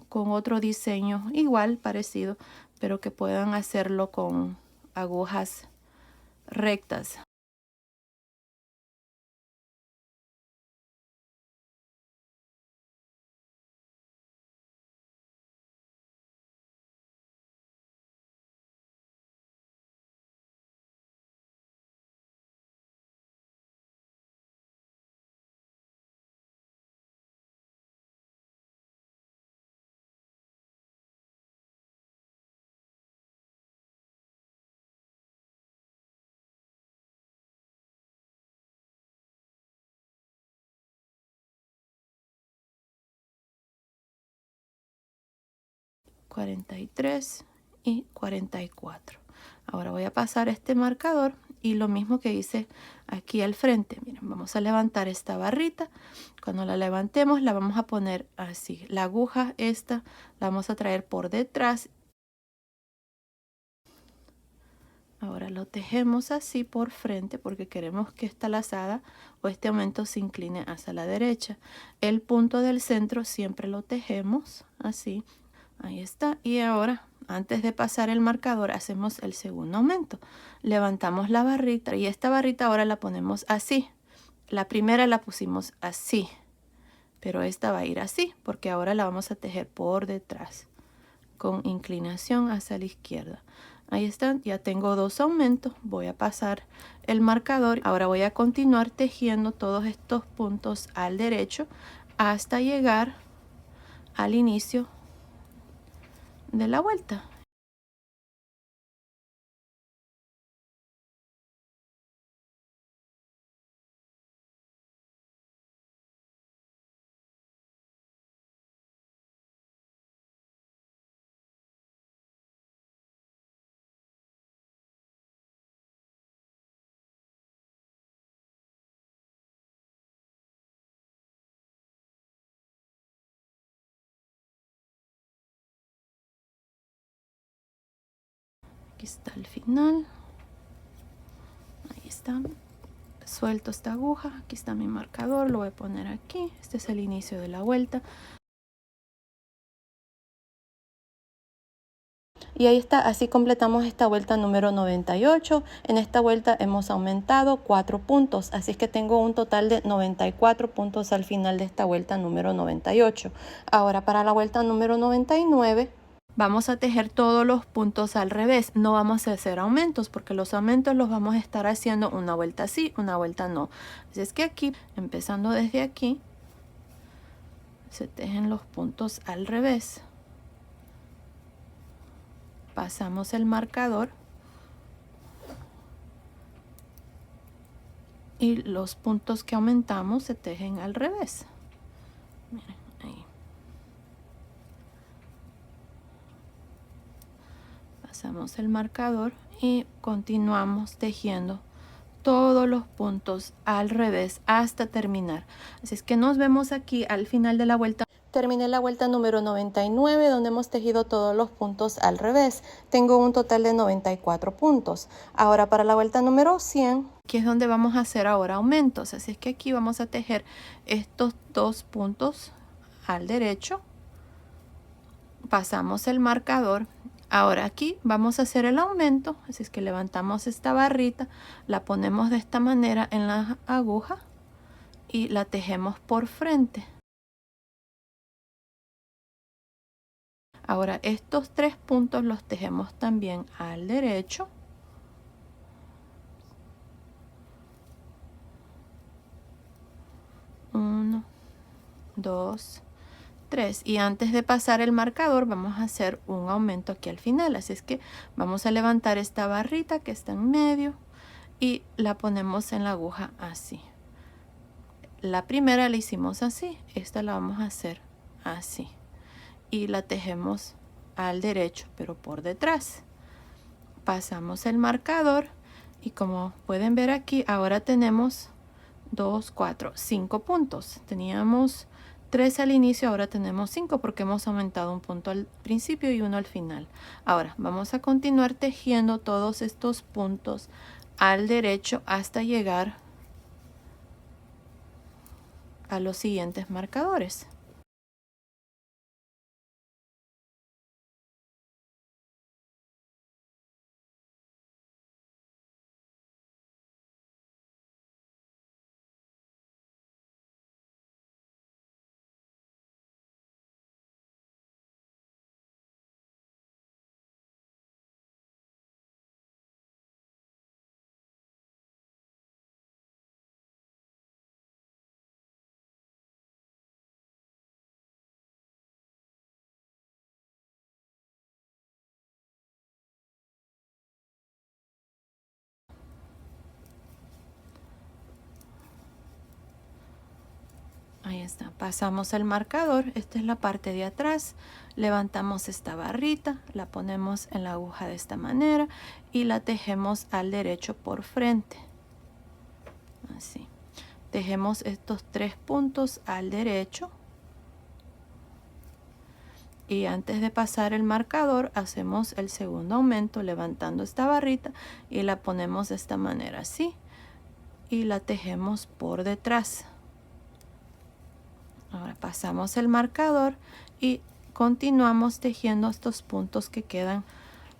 con otro diseño igual, parecido, pero que puedan hacerlo con agujas rectas. ...43 y 44. Ahora voy a pasar este marcador y lo mismo que hice aquí al frente. Miren, vamos a levantar esta barrita. Cuando la levantemos la vamos a poner así. La aguja esta la vamos a traer por detrás. Ahora lo tejemos así por frente porque queremos que esta lazada o este aumento se incline hacia la derecha. El punto del centro siempre lo tejemos así. Ahí está. Y ahora, antes de pasar el marcador, hacemos el segundo aumento. Levantamos la barrita y esta barrita ahora la ponemos así. La primera la pusimos así, pero esta va a ir así porque ahora la vamos a tejer por detrás con inclinación hacia la izquierda. Ahí están, ya tengo dos aumentos. Voy a pasar el marcador. Ahora voy a continuar tejiendo todos estos puntos al derecho hasta llegar al inicio de la vuelta. Aquí está el final. Ahí está. Suelto esta aguja. Aquí está mi marcador. Lo voy a poner aquí. Este es el inicio de la vuelta. Y ahí está, así completamos esta vuelta número 98. En esta vuelta hemos aumentado 4 puntos, así es que tengo un total de 94 puntos al final de esta vuelta número 98. Ahora para la vuelta número 99 vamos a tejer todos los puntos al revés. No vamos a hacer aumentos porque los aumentos los vamos a estar haciendo una vuelta sí, una vuelta no. Así es que aquí, empezando desde aquí, se tejen los puntos al revés. Pasamos el marcador y los puntos que aumentamos se tejen al revés. Miren, ahí. Pasamos el marcador y continuamos tejiendo todos los puntos al revés hasta terminar. Así es que nos vemos aquí al final de la vuelta. Terminé la vuelta número 99 donde hemos tejido todos los puntos al revés. Tengo un total de 94 puntos. Ahora para la vuelta número 100, aquí es donde vamos a hacer ahora aumentos. Así es que aquí vamos a tejer estos 2 puntos al derecho. Pasamos el marcador. Ahora aquí vamos a hacer el aumento. Así es que levantamos esta barrita, la ponemos de esta manera en la aguja y la tejemos por frente. Ahora estos 3 puntos los tejemos también al derecho. Uno, 2, 3. Y antes de pasar el marcador vamos a hacer un aumento aquí al final. Así es que vamos a levantar esta barrita que está en medio y la ponemos en la aguja así. La primera la hicimos así. Esta la vamos a hacer así. Y la tejemos al derecho pero por detrás. Pasamos el marcador y como pueden ver aquí ahora tenemos 2, 4, 5 puntos. Teníamos 3 al inicio, ahora tenemos 5 porque hemos aumentado un punto al principio y uno al final. Ahora vamos a continuar tejiendo todos estos puntos al derecho hasta llegar a los siguientes marcadores. Ahí está, pasamos el marcador, esta es la parte de atrás, levantamos esta barrita, la ponemos en la aguja de esta manera y la tejemos al derecho por frente. Así, tejemos estos 3 puntos al derecho y antes de pasar el marcador hacemos el segundo aumento levantando esta barrita y la ponemos de esta manera así y la tejemos por detrás. Ahora pasamos el marcador y continuamos tejiendo estos puntos que quedan.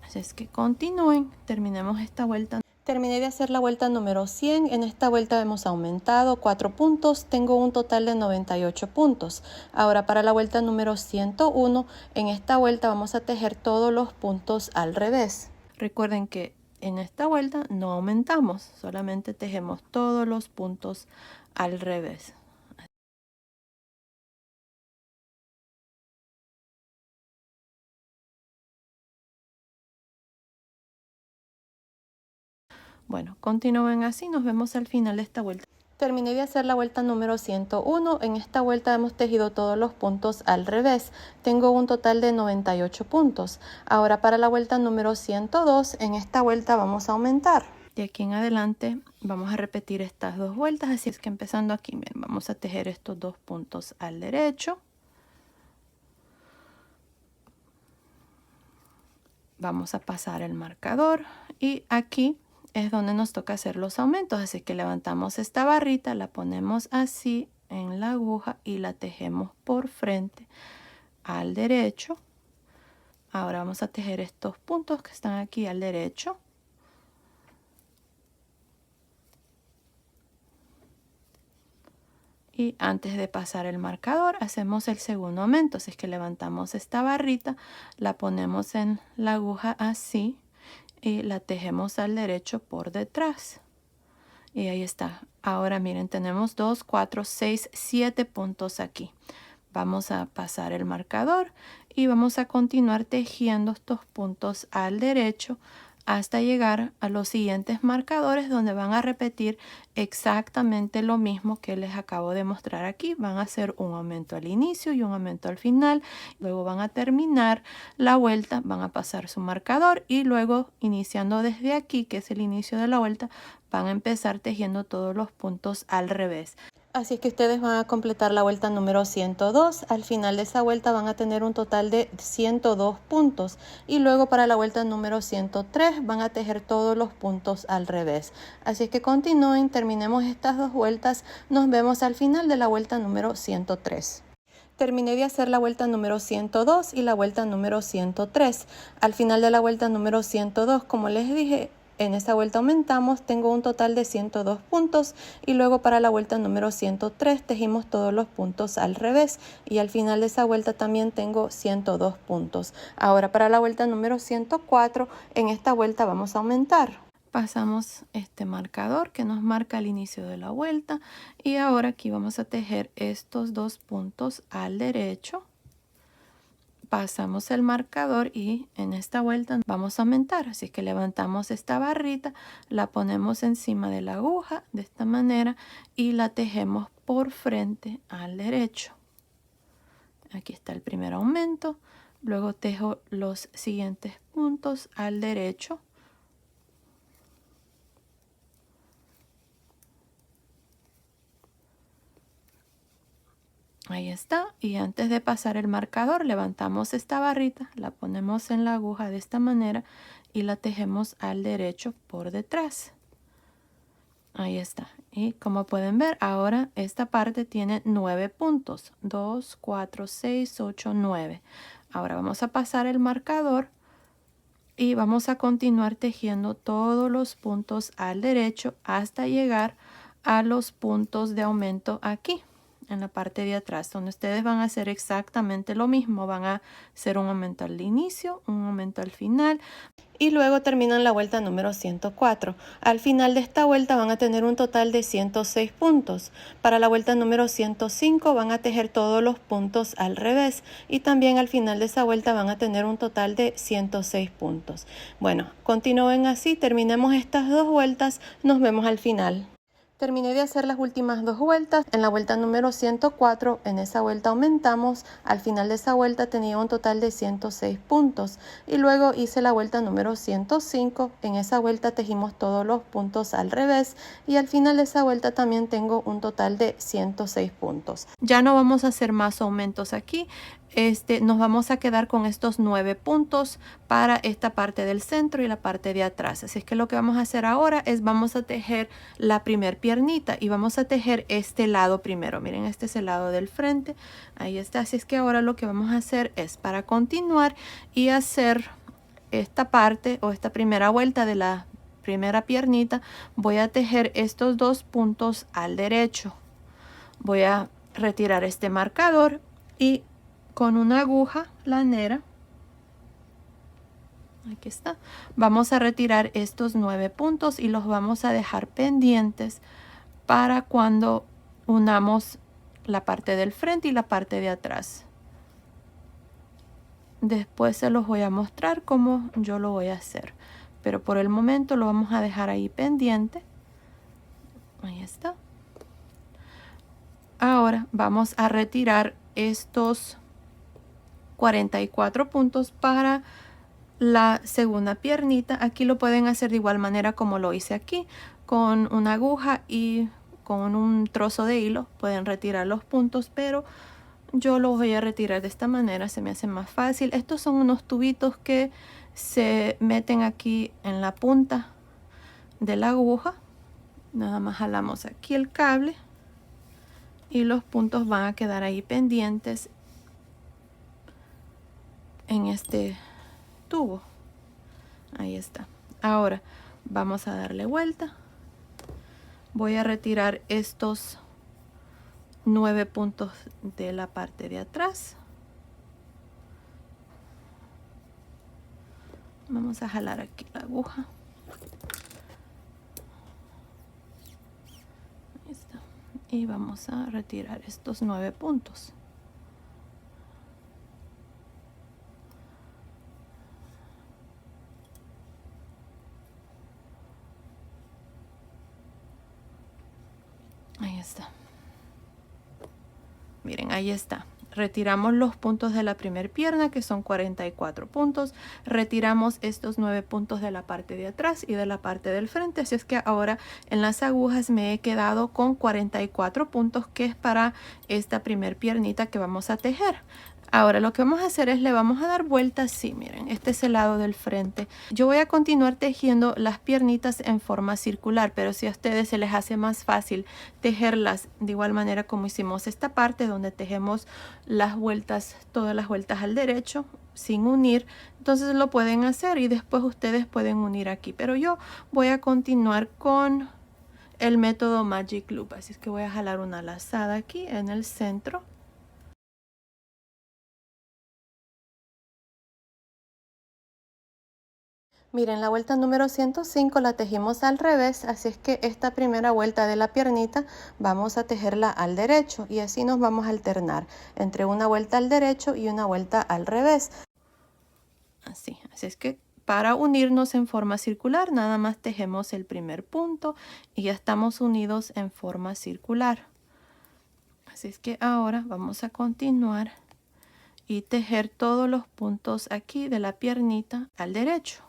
Así es que continúen, terminemos esta vuelta. Terminé de hacer la vuelta número 100. En esta vuelta hemos aumentado 4 puntos. Tengo un total de 98 puntos. Ahora para la vuelta número 101, en esta vuelta vamos a tejer todos los puntos al revés. Recuerden que en esta vuelta no aumentamos, solamente tejemos todos los puntos al revés. Bueno, continúen así, nos vemos al final de esta vuelta. Terminé de hacer la vuelta número 101. En esta vuelta hemos tejido todos los puntos al revés. Tengo un total de 98 puntos. Ahora para la vuelta número 102, en esta vuelta vamos a aumentar. De aquí en adelante vamos a repetir estas 2 vueltas, así es que empezando aquí, miren, vamos a tejer estos 2 puntos al derecho. vamos a pasar el marcador y aquí es donde nos toca hacer los aumentos, así que levantamos esta barrita, la ponemos así en la aguja y la tejemos por frente al derecho. Ahora vamos a tejer estos puntos que están aquí al derecho. Y antes de pasar el marcador hacemos el segundo aumento, así es que levantamos esta barrita, la ponemos en la aguja así y la tejemos al derecho por detrás. Y ahí está. Ahora miren, tenemos 2, 4, 6, 7 puntos aquí. Vamos a pasar el marcador y vamos a continuar tejiendo estos puntos al derecho hasta llegar a los siguientes marcadores, donde van a repetir exactamente lo mismo que les acabo de mostrar aquí. Van a hacer un aumento al inicio y un aumento al final. Luego van a terminar la vuelta, van a pasar su marcador y luego, iniciando desde aquí, que es el inicio de la vuelta, van a empezar tejiendo todos los puntos al revés. Así es que ustedes van a completar la vuelta número 102. Al final de esa vuelta van a tener un total de 102 puntos. Y luego para la vuelta número 103 van a tejer todos los puntos al revés. Así es que continúen, terminemos estas dos vueltas. Nos vemos al final de la vuelta número 103. Terminé de hacer la vuelta número 102 y la vuelta número 103. Al final de la vuelta número 102, como les dije, en esta vuelta aumentamos, tengo un total de 102 puntos y luego para la vuelta número 103 tejimos todos los puntos al revés y al final de esa vuelta también tengo 102 puntos. Ahora para la vuelta número 104, en esta vuelta vamos a aumentar. Pasamos este marcador que nos marca el inicio de la vuelta y ahora aquí vamos a tejer estos dos puntos al derecho. Pasamos el marcador y en esta vuelta vamos a aumentar, así que levantamos esta barrita, la ponemos encima de la aguja de esta manera y la tejemos por frente al derecho. Aquí está el primer aumento, luego tejo los siguientes puntos al derecho. Ahí está, y antes de pasar el marcador levantamos esta barrita, la ponemos en la aguja de esta manera y la tejemos al derecho por detrás. Ahí está, y como pueden ver ahora esta parte tiene 9 puntos, 2, 4, 6, 8, 9. Ahora vamos a pasar el marcador y vamos a continuar tejiendo todos los puntos al derecho hasta llegar a los puntos de aumento aquí en la parte de atrás, donde ustedes van a hacer exactamente lo mismo. Van a hacer un aumento al inicio, un aumento al final y luego terminan la vuelta número 104. Al final de esta vuelta van a tener un total de 106 puntos. Para la vuelta número 105 van a tejer todos los puntos al revés y también al final de esa vuelta van a tener un total de 106 puntos. Bueno, continúen así, terminemos estas dos vueltas, nos vemos al final. Terminé de hacer las últimas dos vueltas. En la vuelta número 104, en esa vuelta aumentamos. Al final de esa vuelta tenía un total de 106 puntos. Y luego hice la vuelta número 105. En esa vuelta tejimos todos los puntos al revés. Y al final de esa vuelta también tengo un total de 106 puntos. Ya no vamos a hacer más aumentos aquí. Nos vamos a quedar con estos 9 puntos para esta parte del centro y la parte de atrás. Así es que lo que vamos a hacer ahora es vamos a tejer la primer piernita y vamos a tejer este lado primero. Miren, este es el lado del frente. Ahí está. Así es que ahora lo que vamos a hacer es, para continuar y hacer esta parte o esta primera vuelta de la primera piernita, voy a tejer estos dos puntos al derecho. Voy a retirar este marcador y con una aguja lanera, aquí está, vamos a retirar estos 9 puntos y los vamos a dejar pendientes para cuando unamos la parte del frente y la parte de atrás. Después se los voy a mostrar cómo yo lo voy a hacer, pero por el momento lo vamos a dejar ahí pendiente. Ahí está. Ahora vamos a retirar estos 44 puntos para la segunda piernita. Aquí lo pueden hacer de igual manera como lo hice aquí, con una aguja y con un trozo de hilo pueden retirar los puntos, pero yo los voy a retirar de esta manera, se me hace más fácil. Estos son unos tubitos que se meten aquí en la punta de la aguja. Nada más jalamos aquí el cable y los puntos van a quedar ahí pendientes en este tubo. Ahí está. Ahora vamos a darle vuelta. Voy a retirar estos 9 puntos de la parte de atrás. Vamos a jalar aquí la aguja. Ahí está. Y vamos a retirar estos 9 puntos. Ahí está. Miren, ahí está. Retiramos los puntos de la primera pierna, que son 44 puntos. Retiramos estos 9 puntos de la parte de atrás y de la parte del frente. Así es que ahora en las agujas me he quedado con 44 puntos, que es para esta primer piernita que vamos a tejer. Ahora lo que vamos a hacer es le vamos a dar vuelta así, miren, este es el lado del frente. Yo voy a continuar tejiendo las piernitas en forma circular, pero si a ustedes se les hace más fácil tejerlas de igual manera como hicimos esta parte donde tejemos las vueltas, todas las vueltas al derecho sin unir, entonces lo pueden hacer y después ustedes pueden unir aquí. Pero yo voy a continuar con el método Magic Loop, así es que voy a jalar una lazada aquí en el centro. Miren, la vuelta número 105 la tejimos al revés, así es que esta primera vuelta de la piernita vamos a tejerla al derecho y así nos vamos a alternar entre una vuelta al derecho y una vuelta al revés. Así es que para unirnos en forma circular nada más tejemos el primer punto y ya estamos unidos en forma circular. Así es que ahora vamos a continuar y tejer todos los puntos aquí de la piernita al derecho.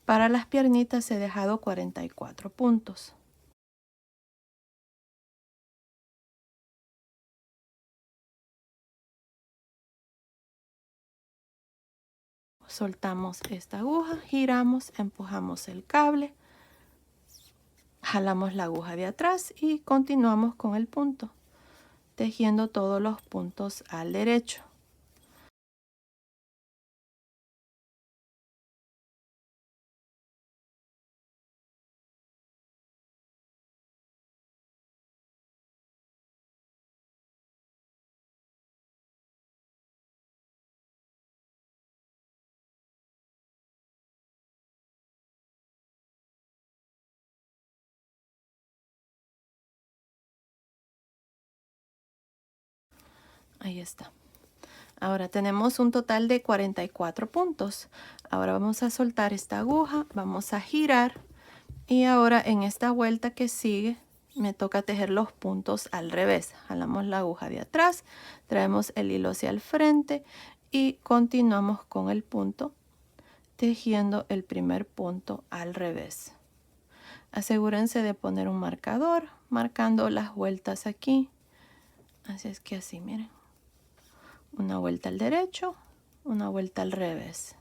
Para las piernitas he dejado 44 puntos. Soltamos esta aguja, giramos, empujamos el cable, jalamos la aguja de atrás y continuamos con el punto, tejiendo todos los puntos al derecho. Ahí está. Ahora tenemos un total de 44 puntos. Ahora vamos a soltar esta aguja, vamos a girar y ahora en esta vuelta que sigue me toca tejer los puntos al revés. Jalamos la aguja de atrás, traemos el hilo hacia el frente y continuamos con el punto tejiendo el primer punto al revés. Asegúrense de poner un marcador marcando las vueltas aquí. Así es que así, miren. Una vuelta al derecho, una vuelta al revés.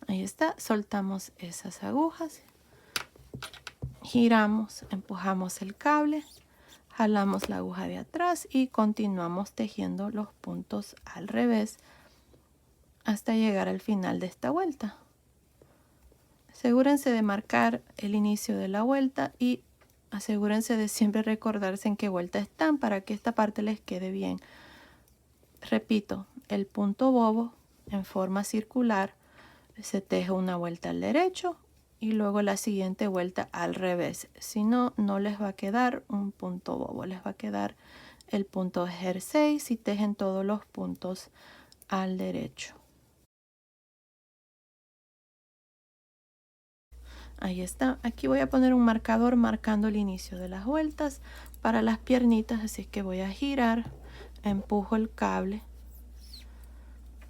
Ahí está, soltamos esas agujas, giramos, empujamos el cable, jalamos la aguja de atrás y continuamos tejiendo los puntos al revés hasta llegar al final de esta vuelta. Asegúrense de marcar el inicio de la vuelta y asegúrense de siempre recordarse en qué vuelta están para que esta parte les quede bien. Repito, el punto bobo en forma circular se teje una vuelta al derecho y luego la siguiente vuelta al revés. Si no, no les va a quedar un punto bobo, les va a quedar el punto jersey si tejen todos los puntos al derecho. Ahí está. Aquí voy a poner un marcador marcando el inicio de las vueltas para las piernitas, así que voy a girar, empujo el cable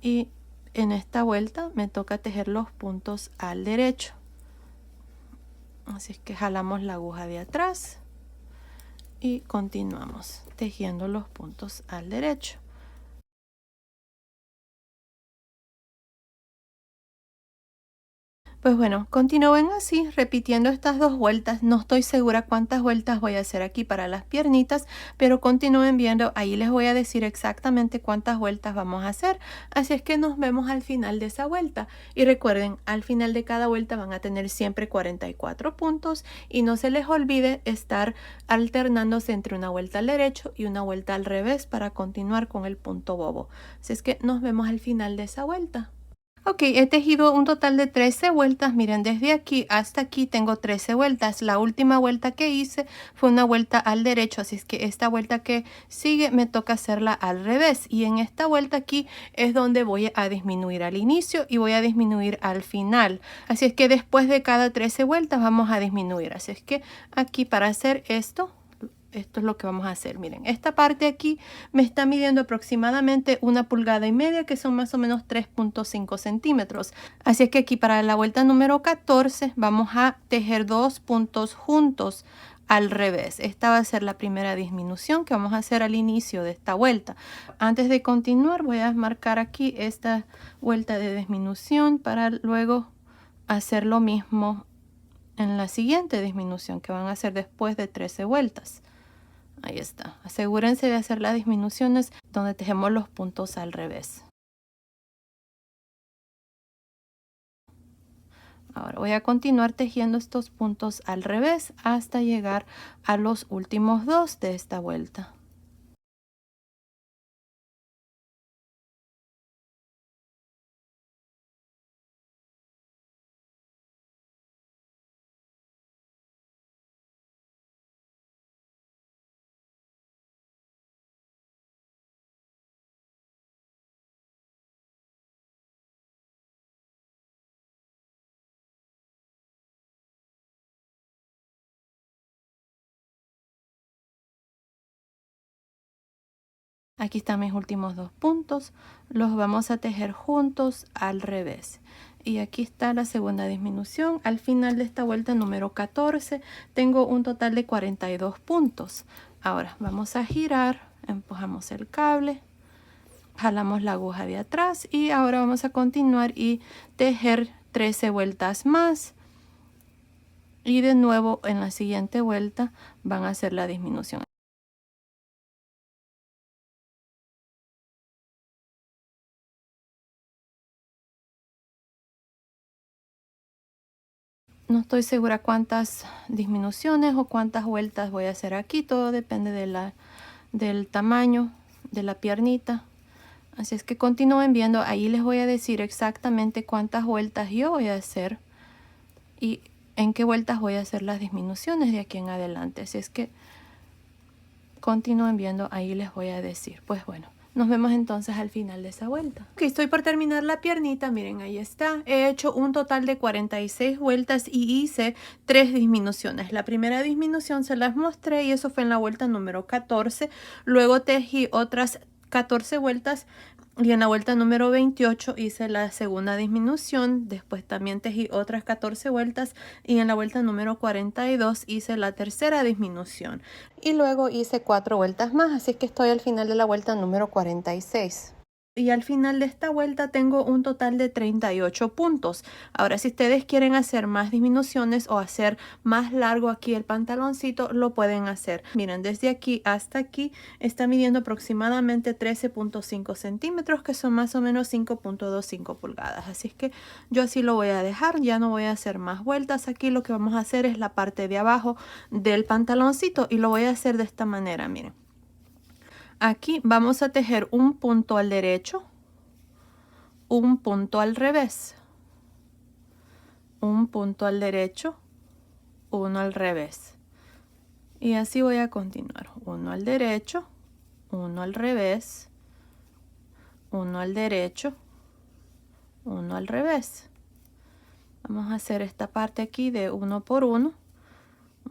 y en esta vuelta me toca tejer los puntos al derecho. Así es que jalamos la aguja de atrás y continuamos tejiendo los puntos al derecho. Pues bueno, continúen así, repitiendo estas dos vueltas. No estoy segura cuántas vueltas voy a hacer aquí para las piernitas, pero continúen viendo, ahí les voy a decir exactamente cuántas vueltas vamos a hacer. Así es que nos vemos al final de esa vuelta. Y recuerden, al final de cada vuelta van a tener siempre 44 puntos y no se les olvide estar alternándose entre una vuelta al derecho y una vuelta al revés para continuar con el punto bobo. Así es que nos vemos al final de esa vuelta. Ok, he tejido un total de 13 vueltas. Miren, desde aquí hasta aquí tengo 13 vueltas. La última vuelta que hice fue una vuelta al derecho, así es que esta vuelta que sigue me toca hacerla al revés. Y en esta vuelta aquí es donde voy a disminuir al inicio y voy a disminuir al final. Así es que después de cada 13 vueltas vamos a disminuir. Así es que aquí para hacer esto es lo que vamos a hacer. Miren, esta parte aquí me está midiendo aproximadamente 1,5 pulgadas, que son más o menos 3,5 centímetros. Así es que aquí para la vuelta número 14 vamos a tejer 2 puntos juntos al revés. Esta va a ser la primera disminución que vamos a hacer al inicio de esta vuelta. Antes de continuar voy a marcar aquí esta vuelta de disminución para luego hacer lo mismo en la siguiente disminución que van a hacer después de 13 vueltas. Ahí está. Asegúrense de hacer las disminuciones donde tejemos los puntos al revés. Ahora voy a continuar tejiendo estos puntos al revés hasta llegar a los últimos dos de esta vuelta. Aquí están mis últimos dos puntos, los vamos a tejer juntos al revés. Y aquí está la segunda disminución. Al final de esta vuelta número 14 tengo un total de 42 puntos. Ahora vamos a girar, empujamos el cable, jalamos la aguja de atrás y ahora vamos a continuar y tejer 13 vueltas más. Y de nuevo en la siguiente vuelta van a hacer la disminución. No estoy segura cuántas disminuciones o cuántas vueltas voy a hacer aquí. Todo depende del tamaño de la piernita. Así es que continúen viendo. Ahí les voy a decir exactamente cuántas vueltas yo voy a hacer y en qué vueltas voy a hacer las disminuciones de aquí en adelante. Así es que continúen viendo. Ahí les voy a decir. Pues bueno. Nos vemos entonces al final de esa vuelta. Ok, estoy por terminar la piernita. Miren, ahí está. He hecho un total de 46 vueltas y hice 3 disminuciones. La primera disminución se las mostré y eso fue en la vuelta número 14. Luego tejí otras 14 vueltas y en la vuelta número 28 hice la segunda disminución. Después también tejí otras 14 vueltas y en la vuelta número 42 hice la tercera disminución. Y luego hice 4 vueltas más, así que estoy al final de la vuelta número 46. Y al final de esta vuelta tengo un total de 38 puntos. Ahora, si ustedes quieren hacer más disminuciones o hacer más largo aquí el pantaloncito, lo pueden hacer. Miren, desde aquí hasta aquí está midiendo aproximadamente 13,5 centímetros, que son más o menos 5,25 pulgadas. Así es que yo así lo voy a dejar, ya no voy a hacer más vueltas. Aquí lo que vamos a hacer es la parte de abajo del pantaloncito y lo voy a hacer de esta manera, miren. Aquí vamos a tejer un punto al derecho, un punto al revés, un punto al derecho, uno al revés. Y así voy a continuar. Uno al derecho, uno al revés, uno al derecho, uno al revés. Vamos a hacer esta parte aquí de uno por uno.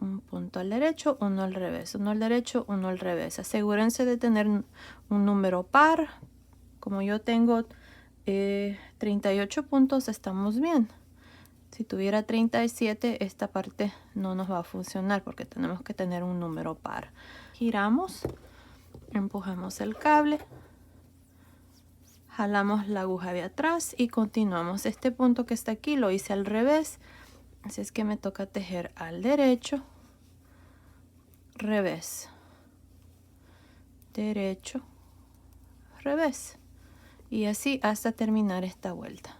Un punto al derecho, uno al revés, uno al derecho, uno al revés. Asegúrense de tener un número par. Como yo tengo 38 puntos, estamos bien. Si tuviera 37, esta parte no nos va a funcionar porque tenemos que tener un número par. Giramos, empujamos el cable, jalamos la aguja de atrás y continuamos. Este punto que está aquí lo hice al revés, así es que me toca tejer al derecho, revés, derecho, revés, y así hasta terminar esta vuelta.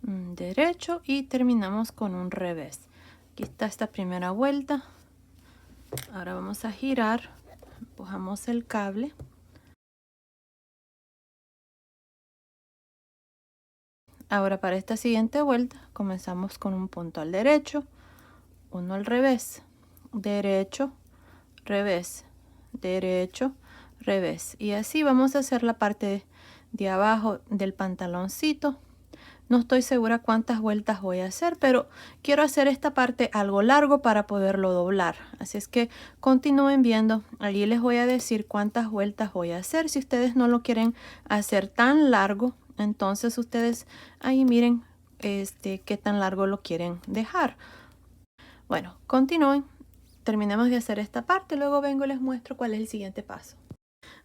Derecho y terminamos con un revés. Aquí está esta primera vuelta. Ahora vamos a girar, empujamos el cable. Ahora para esta siguiente vuelta comenzamos con un punto al derecho, uno al revés, derecho, revés, derecho, revés. Y así vamos a hacer la parte de abajo del pantaloncito. No estoy segura cuántas vueltas voy a hacer, pero quiero hacer esta parte algo largo para poderlo doblar. Así es que continúen viendo. Allí les voy a decir cuántas vueltas voy a hacer. Si ustedes no lo quieren hacer tan largo, entonces ustedes ahí miren qué tan largo lo quieren dejar. Bueno, continúen. Terminemos de hacer esta parte, luego vengo y les muestro cuál es el siguiente paso.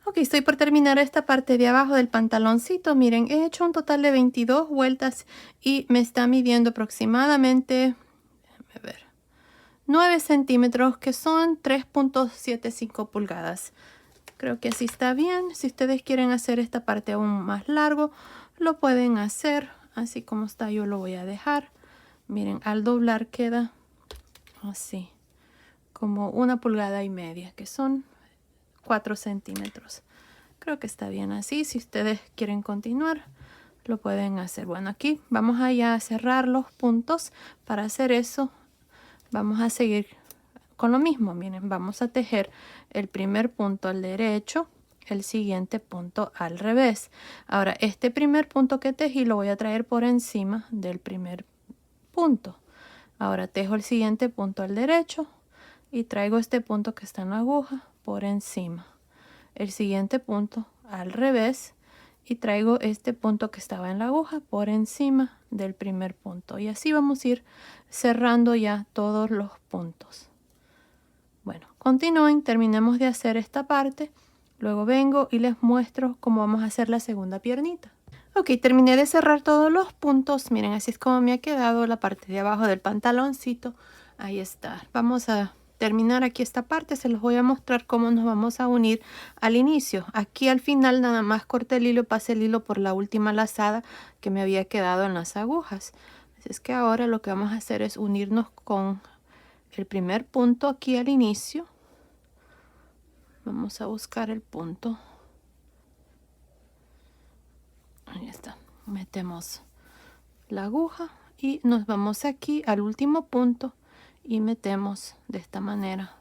Ok, estoy por terminar esta parte de abajo del pantaloncito. Miren, he hecho un total de 22 vueltas y me está midiendo aproximadamente, déjame ver, 9 centímetros, que son 3.75 pulgadas. Creo que así está bien. Si ustedes quieren hacer esta parte aún más largo, lo pueden hacer. Así como está, yo lo voy a dejar. Miren, al doblar queda así, como 1,5 pulgadas, que son 4 centímetros. Creo que está bien así. Si ustedes quieren continuar, lo pueden hacer. Bueno, aquí vamos a cerrar los puntos. Para hacer eso, vamos a seguir con lo mismo. Miren, vamos a tejer el primer punto al derecho, el siguiente punto al revés. Ahora, este primer punto que tejí lo voy a traer por encima del primer punto. Ahora tejo el siguiente punto al derecho y traigo este punto que está en la aguja por encima. El siguiente punto al revés y traigo este punto que estaba en la aguja por encima del primer punto. Y así vamos a ir cerrando ya todos los puntos. Bueno, continúen, terminemos de hacer esta parte. Luego vengo y les muestro cómo vamos a hacer la segunda piernita. Ok, terminé de cerrar todos los puntos. Miren, así es como me ha quedado la parte de abajo del pantaloncito. Ahí está. Vamos a terminar aquí esta parte. Se los voy a mostrar cómo nos vamos a unir al inicio. Aquí al final nada más corté el hilo, pasé el hilo por la última lazada que me había quedado en las agujas. Así es que ahora lo que vamos a hacer es unirnos con el primer punto aquí al inicio. Vamos a buscar el punto. Ahí está. Metemos la aguja y nos vamos aquí al último punto y metemos de esta manera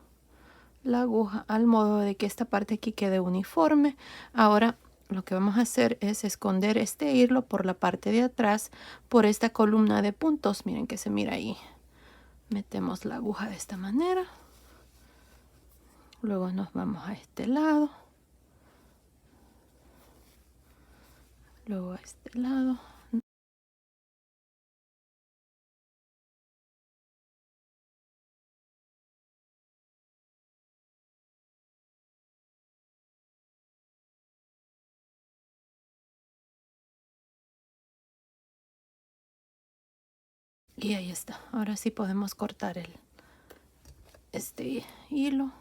la aguja al modo de que esta parte aquí quede uniforme. Ahora lo que vamos a hacer es esconder este hilo por la parte de atrás, por esta columna de puntos. Miren que se mira ahí. Metemos la aguja de esta manera. Luego nos vamos a este lado. Luego a este lado. Y ahí está. Ahora sí podemos cortar este hilo.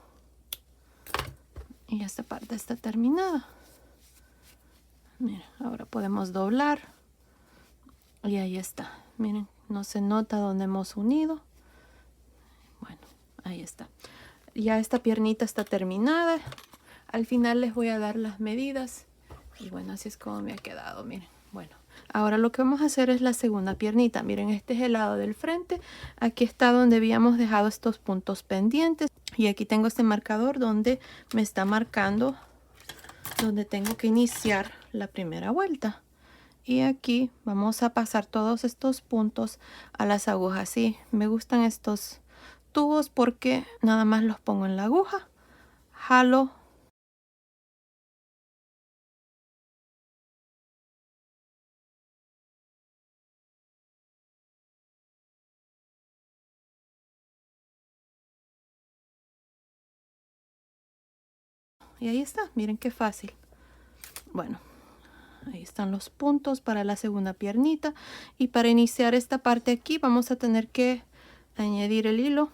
Y esta parte está terminada. Miren, ahora podemos doblar. Y ahí está. Miren, no se nota donde hemos unido. Bueno, ahí está. Ya esta piernita está terminada. Al final les voy a dar las medidas. Y bueno, así es como me ha quedado. Miren, bueno. Ahora lo que vamos a hacer es la segunda piernita. Miren, este es el lado del frente. Aquí está donde habíamos dejado estos puntos pendientes. Y aquí tengo este marcador donde me está marcando donde tengo que iniciar la primera vuelta. Y aquí vamos a pasar todos estos puntos a las agujas. Sí, me gustan estos tubos porque nada más los pongo en la aguja, jalo y ahí está. Miren qué fácil. Bueno, ahí están los puntos para la segunda piernita. Y para iniciar esta parte aquí vamos a tener que añadir el hilo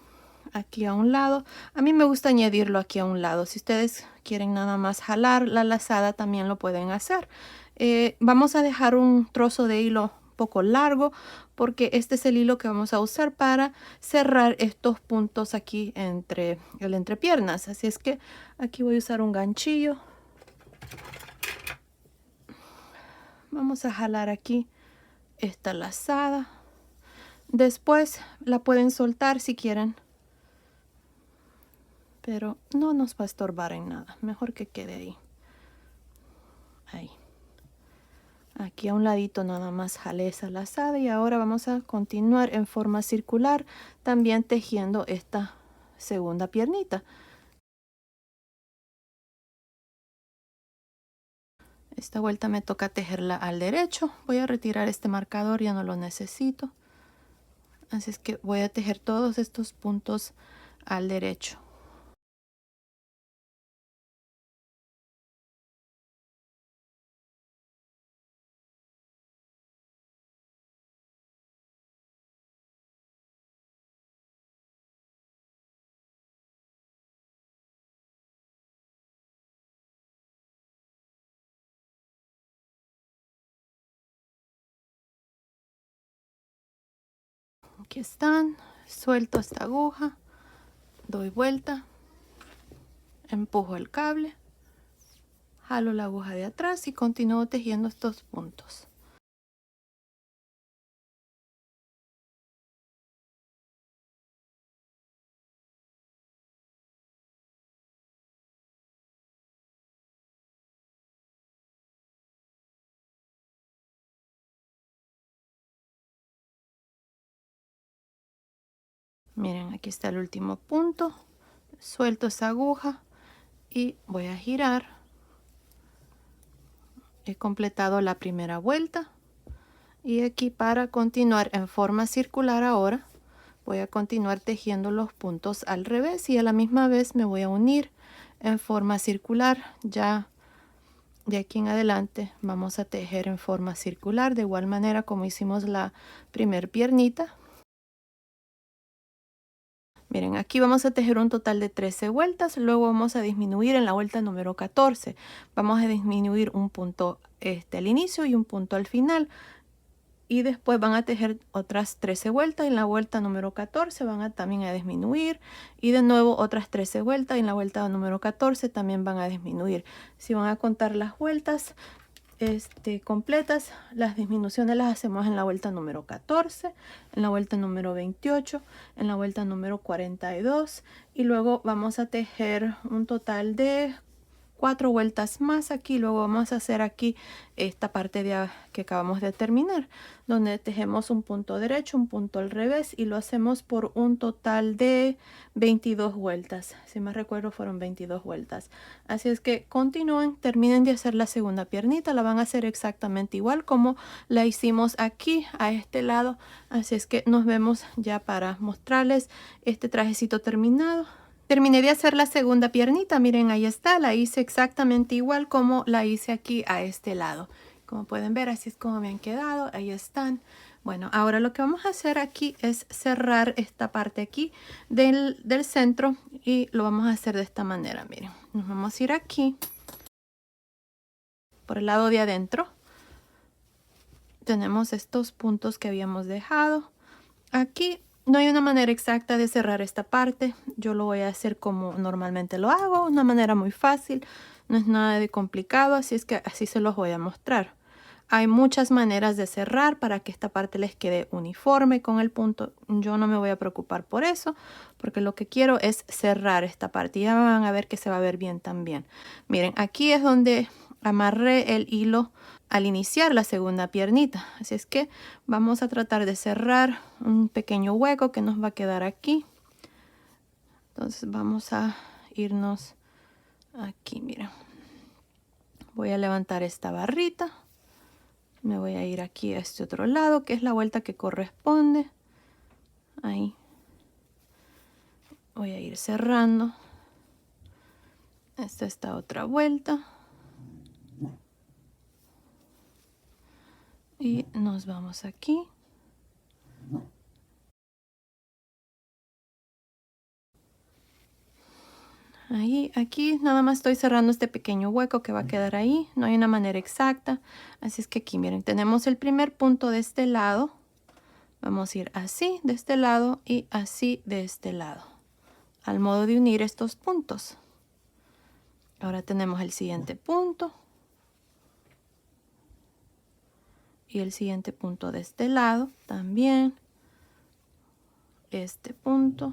aquí a un lado. A mí me gusta añadirlo aquí a un lado. Si ustedes quieren nada más jalar la lazada, también lo pueden hacer. Vamos a dejar un trozo de hilo un poco largo porque este es el hilo que vamos a usar para cerrar estos puntos aquí entre el entrepiernas. Así es que aquí voy a usar un ganchillo. Vamos a jalar aquí esta lazada. Después la pueden soltar si quieren, pero no nos va a estorbar en nada. Mejor que quede ahí. Ahí. Aquí a un ladito nada más jalé esa lazada y ahora vamos a continuar en forma circular, también tejiendo esta segunda piernita. Esta vuelta me toca tejerla al derecho. Voy a retirar este marcador, ya no lo necesito. Así es que voy a tejer todos estos puntos al derecho. Aquí están. Suelto esta aguja, doy vuelta, empujo el cable, jalo la aguja de atrás y continúo tejiendo estos puntos. Miren, aquí está el último punto. Suelto esa aguja y voy a girar. He completado la primera vuelta y aquí para continuar en forma circular ahora voy a continuar tejiendo los puntos al revés y a la misma vez me voy a unir en forma circular. Ya de aquí en adelante vamos a tejer en forma circular de igual manera como hicimos la primer piernita. Miren, aquí vamos a tejer un total de 13 vueltas, luego vamos a disminuir en la vuelta número 14. Vamos a disminuir un punto al inicio y un punto al final. Y después van a tejer otras 13 vueltas. En la vuelta número 14 van a también a disminuir. Y de nuevo otras 13 vueltas. En la vuelta número 14 también van a disminuir. Si van a contar las vueltas completas, las disminuciones las hacemos en la vuelta número 14, en la vuelta número 28, en la vuelta número 42 y luego vamos a tejer un total de 4 vueltas más aquí. Luego vamos a hacer aquí esta parte que acabamos de terminar, donde tejemos un punto derecho, un punto al revés y lo hacemos por un total de 22 vueltas. Si me recuerdo fueron 22 vueltas. Así es que continúen, terminen de hacer la segunda piernita, la van a hacer exactamente igual como la hicimos aquí a este lado. Así es que nos vemos ya para mostrarles este trajecito terminado. Terminé de hacer la segunda piernita, miren ahí está, la hice exactamente igual como la hice aquí a este lado. Como pueden ver, así es como me han quedado, ahí están. Bueno, ahora lo que vamos a hacer aquí es cerrar esta parte aquí del centro y lo vamos a hacer de esta manera, miren. Nos vamos a ir aquí, por el lado de adentro. Tenemos estos puntos que habíamos dejado. Aquí no hay una manera exacta de cerrar esta parte. Yo lo voy a hacer como normalmente lo hago, una manera muy fácil. No es nada de complicado, así es que así se los voy a mostrar. Hay muchas maneras de cerrar para que esta parte les quede uniforme con el punto. Yo no me voy a preocupar por eso, porque lo que quiero es cerrar esta parte. Ya van a ver que se va a ver bien también. Miren, aquí es donde amarré el hilo al iniciar la segunda piernita. Así es que vamos a tratar de cerrar un pequeño hueco que nos va a quedar aquí. Entonces vamos a irnos aquí, miren. Voy a levantar esta barrita. Me voy a ir aquí a este otro lado, que es la vuelta que corresponde. Ahí. Voy a ir cerrando. Esta otra vuelta. Y nos vamos aquí. Ahí, aquí nada más estoy cerrando este pequeño hueco que va a quedar ahí. No hay una manera exacta. Así es que aquí, miren, tenemos el primer punto de este lado. Vamos a ir así de este lado y así de este lado, al modo de unir estos puntos. Ahora tenemos el siguiente punto. Y el siguiente punto de este lado también. Este punto.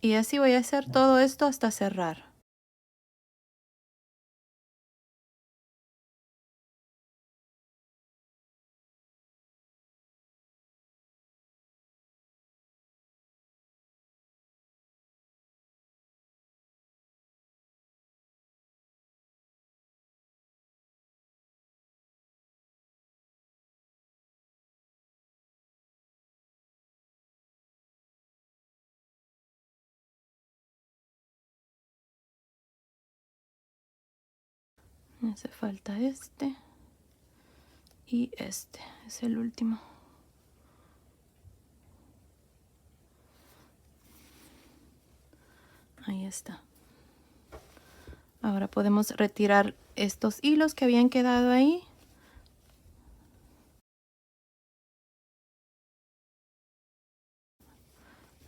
Y así voy a hacer todo esto hasta cerrar. Me hace falta este. Y este es el último. Ahí está. Ahora podemos retirar estos hilos que habían quedado ahí.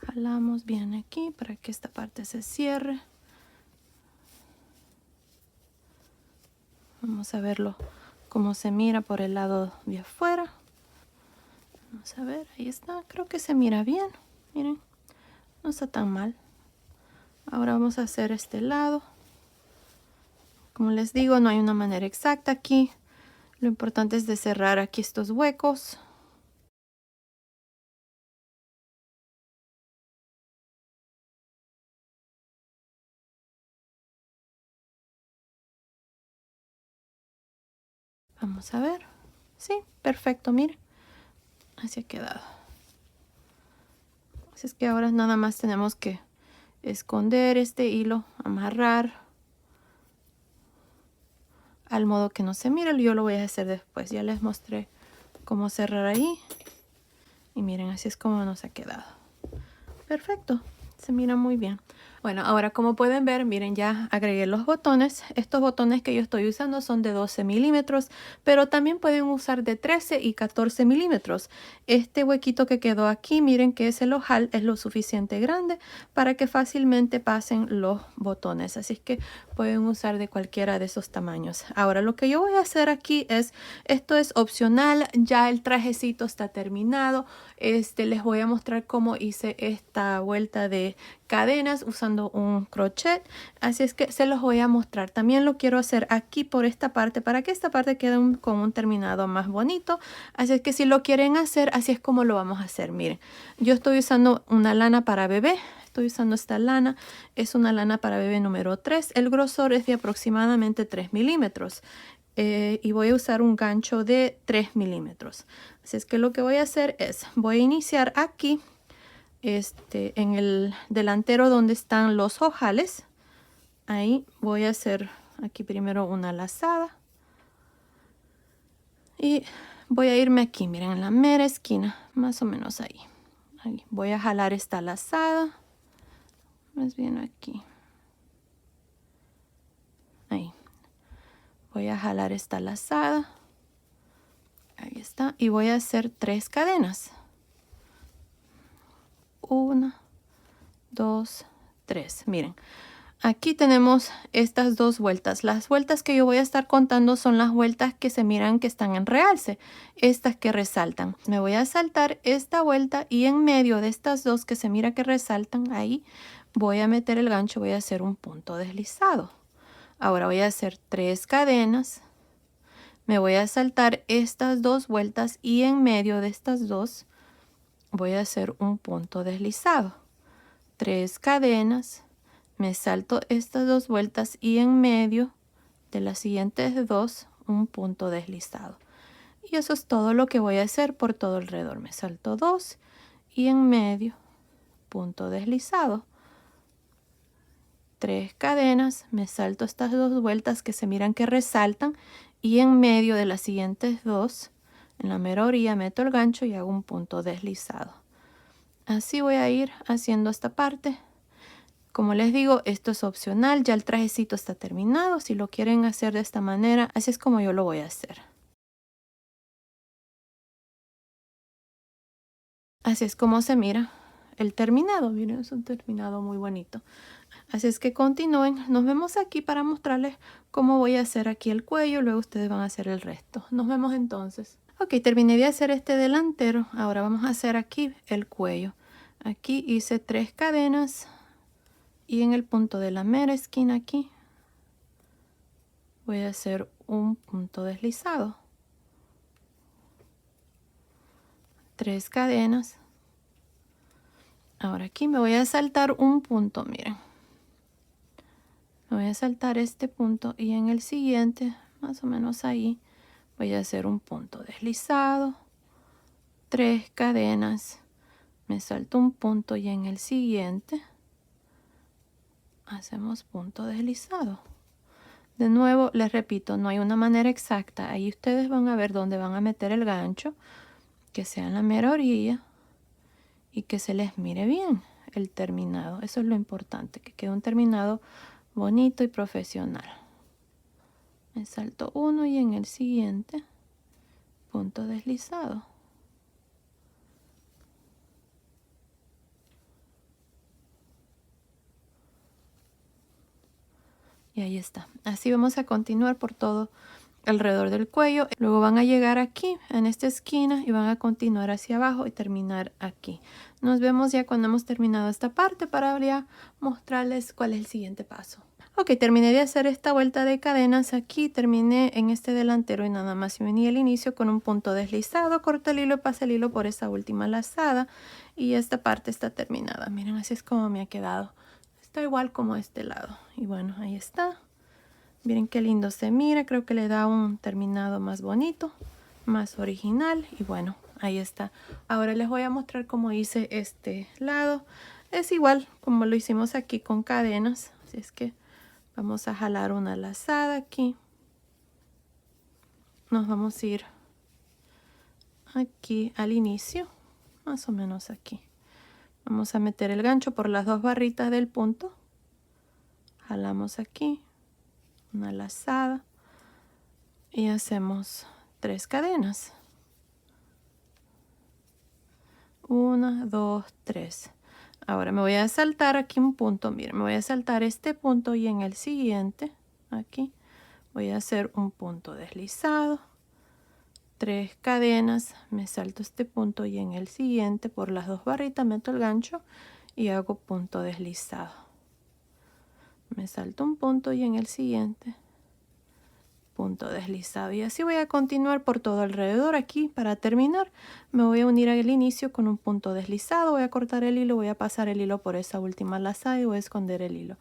Jalamos bien aquí para que esta parte se cierre. Vamos a verlo cómo se mira por el lado de afuera. Vamos a ver, ahí está. Creo que se mira bien. Miren, no está tan mal. Ahora vamos a hacer este lado. Como les digo, no hay una manera exacta aquí. Lo importante es de cerrar aquí estos huecos. Vamos a ver. Sí, perfecto, miren. Así ha quedado. Así es que ahora nada más tenemos que esconder este hilo, amarrar al modo que no se mire. Yo lo voy a hacer después. Ya les mostré cómo cerrar ahí. Y miren, así es como nos ha quedado. Perfecto. Se mira muy bien. Bueno, ahora como pueden ver, miren, ya agregué los botones. Estos botones que yo estoy usando son de 12 milímetros, pero también pueden usar de 13 y 14 milímetros. Este huequito que quedó aquí, miren que es el ojal, es lo suficiente grande para que fácilmente pasen los botones. Así es que pueden usar de cualquiera de esos tamaños. Ahora lo que yo voy a hacer aquí es, esto es opcional, ya el trajecito está terminado. Les voy a mostrar cómo hice esta vuelta de cadenas usando un crochet, así es que se los voy a mostrar. También lo quiero hacer aquí por esta parte para que esta parte quede con un terminado más bonito, así es que si lo quieren hacer, así es como lo vamos a hacer. Miren, yo estoy usando una lana para bebé. Estoy usando esta lana, es una lana para bebé número 3, el grosor es de aproximadamente 3 milímetros. Y voy a usar un gancho de 3 milímetros. Así es que lo que voy a hacer es, voy a iniciar aquí, en el delantero donde están los ojales. Ahí voy a hacer aquí primero una lazada. Y voy a irme aquí, miren, en la mera esquina, más o menos ahí. Ahí. Voy a jalar esta lazada. Más bien aquí. Ahí. Voy a jalar esta lazada. Ahí está. Y voy a hacer 3 cadenas. 1, 2, 3. Miren, aquí tenemos estas dos vueltas. Las vueltas que yo voy a estar contando son las vueltas que se miran que están en realce, estas que resaltan. Me voy a saltar esta vuelta y en medio de estas dos que se mira que resaltan, ahí voy a meter el gancho, voy a hacer un punto deslizado. Ahora voy a hacer 3 cadenas. Me voy a saltar estas dos vueltas y en medio de estas dos voy a hacer un punto deslizado. 3 cadenas. Me salto estas dos vueltas y en medio de las siguientes dos un punto deslizado. Y eso es todo lo que voy a hacer por todo alrededor. Me salto 2 y en medio punto deslizado. 3 cadenas, me salto estas dos vueltas que se miran que resaltan y en medio de las siguientes dos, en la mera orilla, meto el gancho y hago un punto deslizado. Así voy a ir haciendo esta parte. Como les digo, esto es opcional, ya el trajecito está terminado. Si lo quieren hacer de esta manera, así es como yo lo voy a hacer. Así es como se mira el terminado. Miren, es un terminado muy bonito. Así es que continúen. Nos vemos aquí para mostrarles cómo voy a hacer aquí el cuello. Luego ustedes van a hacer el resto. Nos vemos entonces. Ok, terminé de hacer este delantero. Ahora vamos a hacer aquí el cuello. Aquí hice 3 cadenas. Y en el punto de la mera esquina aquí voy a hacer un punto deslizado. 3 cadenas. Ahora aquí me voy a saltar un punto, miren. Me voy a saltar este punto y en el siguiente, más o menos ahí, voy a hacer un punto deslizado. 3 cadenas. Me salto un punto y en el siguiente hacemos punto deslizado. De nuevo, les repito, no hay una manera exacta. Ahí ustedes van a ver dónde van a meter el gancho, que sea en la mera orilla y que se les mire bien el terminado. Eso es lo importante, que quede un terminado bonito y profesional. Me salto uno y en el siguiente punto deslizado. Y ahí está. Así vamos a continuar por todo alrededor del cuello. Luego van a llegar aquí en esta esquina y van a continuar hacia abajo y terminar aquí. Nos vemos ya cuando hemos terminado esta parte para ya mostrarles cuál es el siguiente paso. Ok, terminé de hacer esta vuelta de cadenas aquí, terminé en este delantero y nada más venía al inicio con un punto deslizado, corto el hilo y pasé el hilo por esa última lazada y esta parte está terminada. Miren, así es como me ha quedado. Está igual como este lado. Y bueno, ahí está. Miren qué lindo se mira. Creo que le da un terminado más bonito, más original. Y bueno, ahí está. Ahora les voy a mostrar cómo hice este lado. Es igual como lo hicimos aquí con cadenas. Así es que vamos a jalar una lazada aquí. Nos vamos a ir aquí al inicio. Más o menos aquí. Vamos a meter el gancho por las dos barritas del punto. Jalamos aquí una lazada y hacemos 3 cadenas. 1, 2, 3. Ahora me voy a saltar aquí un punto. Miren, me voy a saltar este punto y en el siguiente, aquí, voy a hacer un punto deslizado. 3 cadenas, me salto este punto y en el siguiente por las dos barritas meto el gancho y hago punto deslizado. Me salto un punto y en el siguiente punto deslizado y así voy a continuar por todo alrededor. Aquí para terminar me voy a unir al inicio con un punto deslizado, voy a cortar el hilo, voy a pasar el hilo por esa última lazada y voy a esconder el hilo.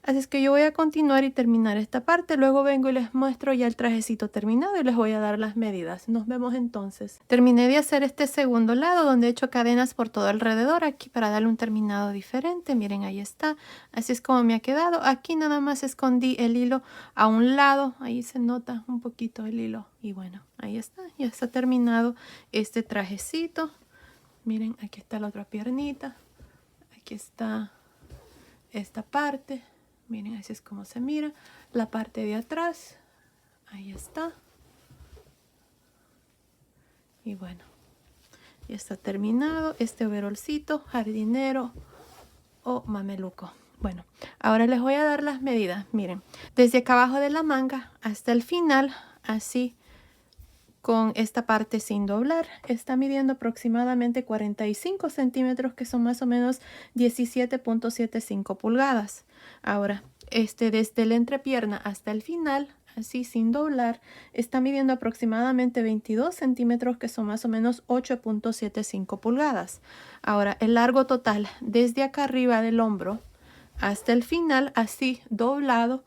Así es que yo voy a continuar y terminar esta parte, luego vengo y les muestro ya el trajecito terminado y les voy a dar las medidas. Nos vemos entonces. Terminé de hacer este segundo lado donde he hecho cadenas por todo alrededor aquí para darle un terminado diferente. Miren, ahí está. Así es como me ha quedado. Aquí nada más escondí el hilo a un lado, ahí se nota un poquito el hilo y bueno, ahí está, ya está terminado este trajecito. Miren, aquí está la otra piernita, aquí está esta parte. Miren, así es como se mira la parte de atrás. Ahí está. Y bueno, ya está terminado este overolcito jardinero o mameluco. Bueno, ahora les voy a dar las medidas. Miren, desde acá abajo de la manga hasta el final, así con esta parte sin doblar, está midiendo aproximadamente 45 centímetros, que son más o menos 17.75 pulgadas. Ahora, desde la entrepierna hasta el final, así sin doblar, está midiendo aproximadamente 22 centímetros, que son más o menos 8.75 pulgadas. Ahora, el largo total desde acá arriba del hombro hasta el final, así doblado,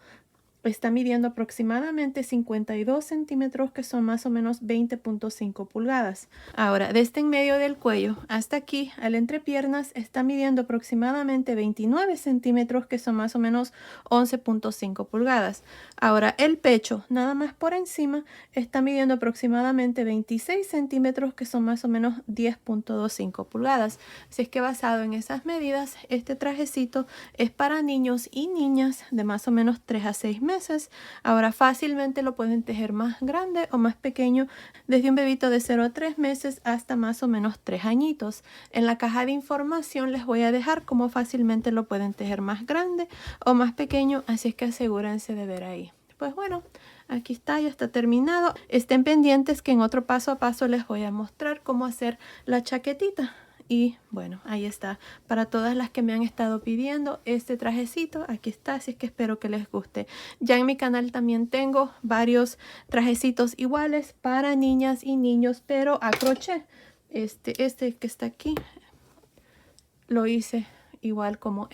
está midiendo aproximadamente 52 centímetros, que son más o menos 20.5 pulgadas. Ahora, desde en medio del cuello hasta aquí, al entrepiernas, está midiendo aproximadamente 29 centímetros, que son más o menos 11.5 pulgadas. Ahora, el pecho, nada más por encima, está midiendo aproximadamente 26 centímetros, que son más o menos 10.25 pulgadas. Así es que basado en esas medidas, este trajecito es para niños y niñas de más o menos 3 a 6 meses. Ahora fácilmente lo pueden tejer más grande o más pequeño, desde un bebito de 0 a 3 meses hasta más o menos 3 añitos. En la caja de información les voy a dejar cómo fácilmente lo pueden tejer más grande o más pequeño, así es que asegúrense de ver ahí. Pues bueno, aquí está, ya está terminado. Estén pendientes que en otro paso a paso les voy a mostrar cómo hacer la chaquetita. Y bueno, ahí está. Para todas las que me han estado pidiendo este trajecito, aquí está, así es que espero que les guste. Ya en mi canal también tengo varios trajecitos iguales para niñas y niños, pero a crochet. Este que está aquí, lo hice igual como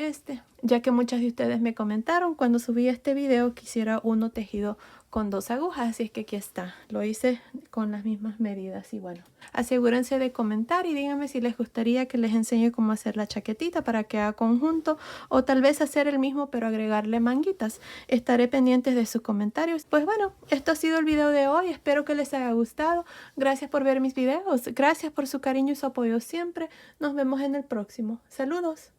ya que muchas de ustedes me comentaron cuando subí este video quisiera uno tejido con 2 agujas, así es que aquí está, lo hice con las mismas medidas. Y bueno, asegúrense de comentar y díganme si les gustaría que les enseñe cómo hacer la chaquetita para que haga conjunto, o tal vez hacer el mismo pero agregarle manguitas. Estaré pendientes de sus comentarios. Pues bueno, esto ha sido el video de hoy, espero que les haya gustado. Gracias por ver mis videos, gracias por su cariño y su apoyo siempre. Nos vemos en el próximo. Saludos.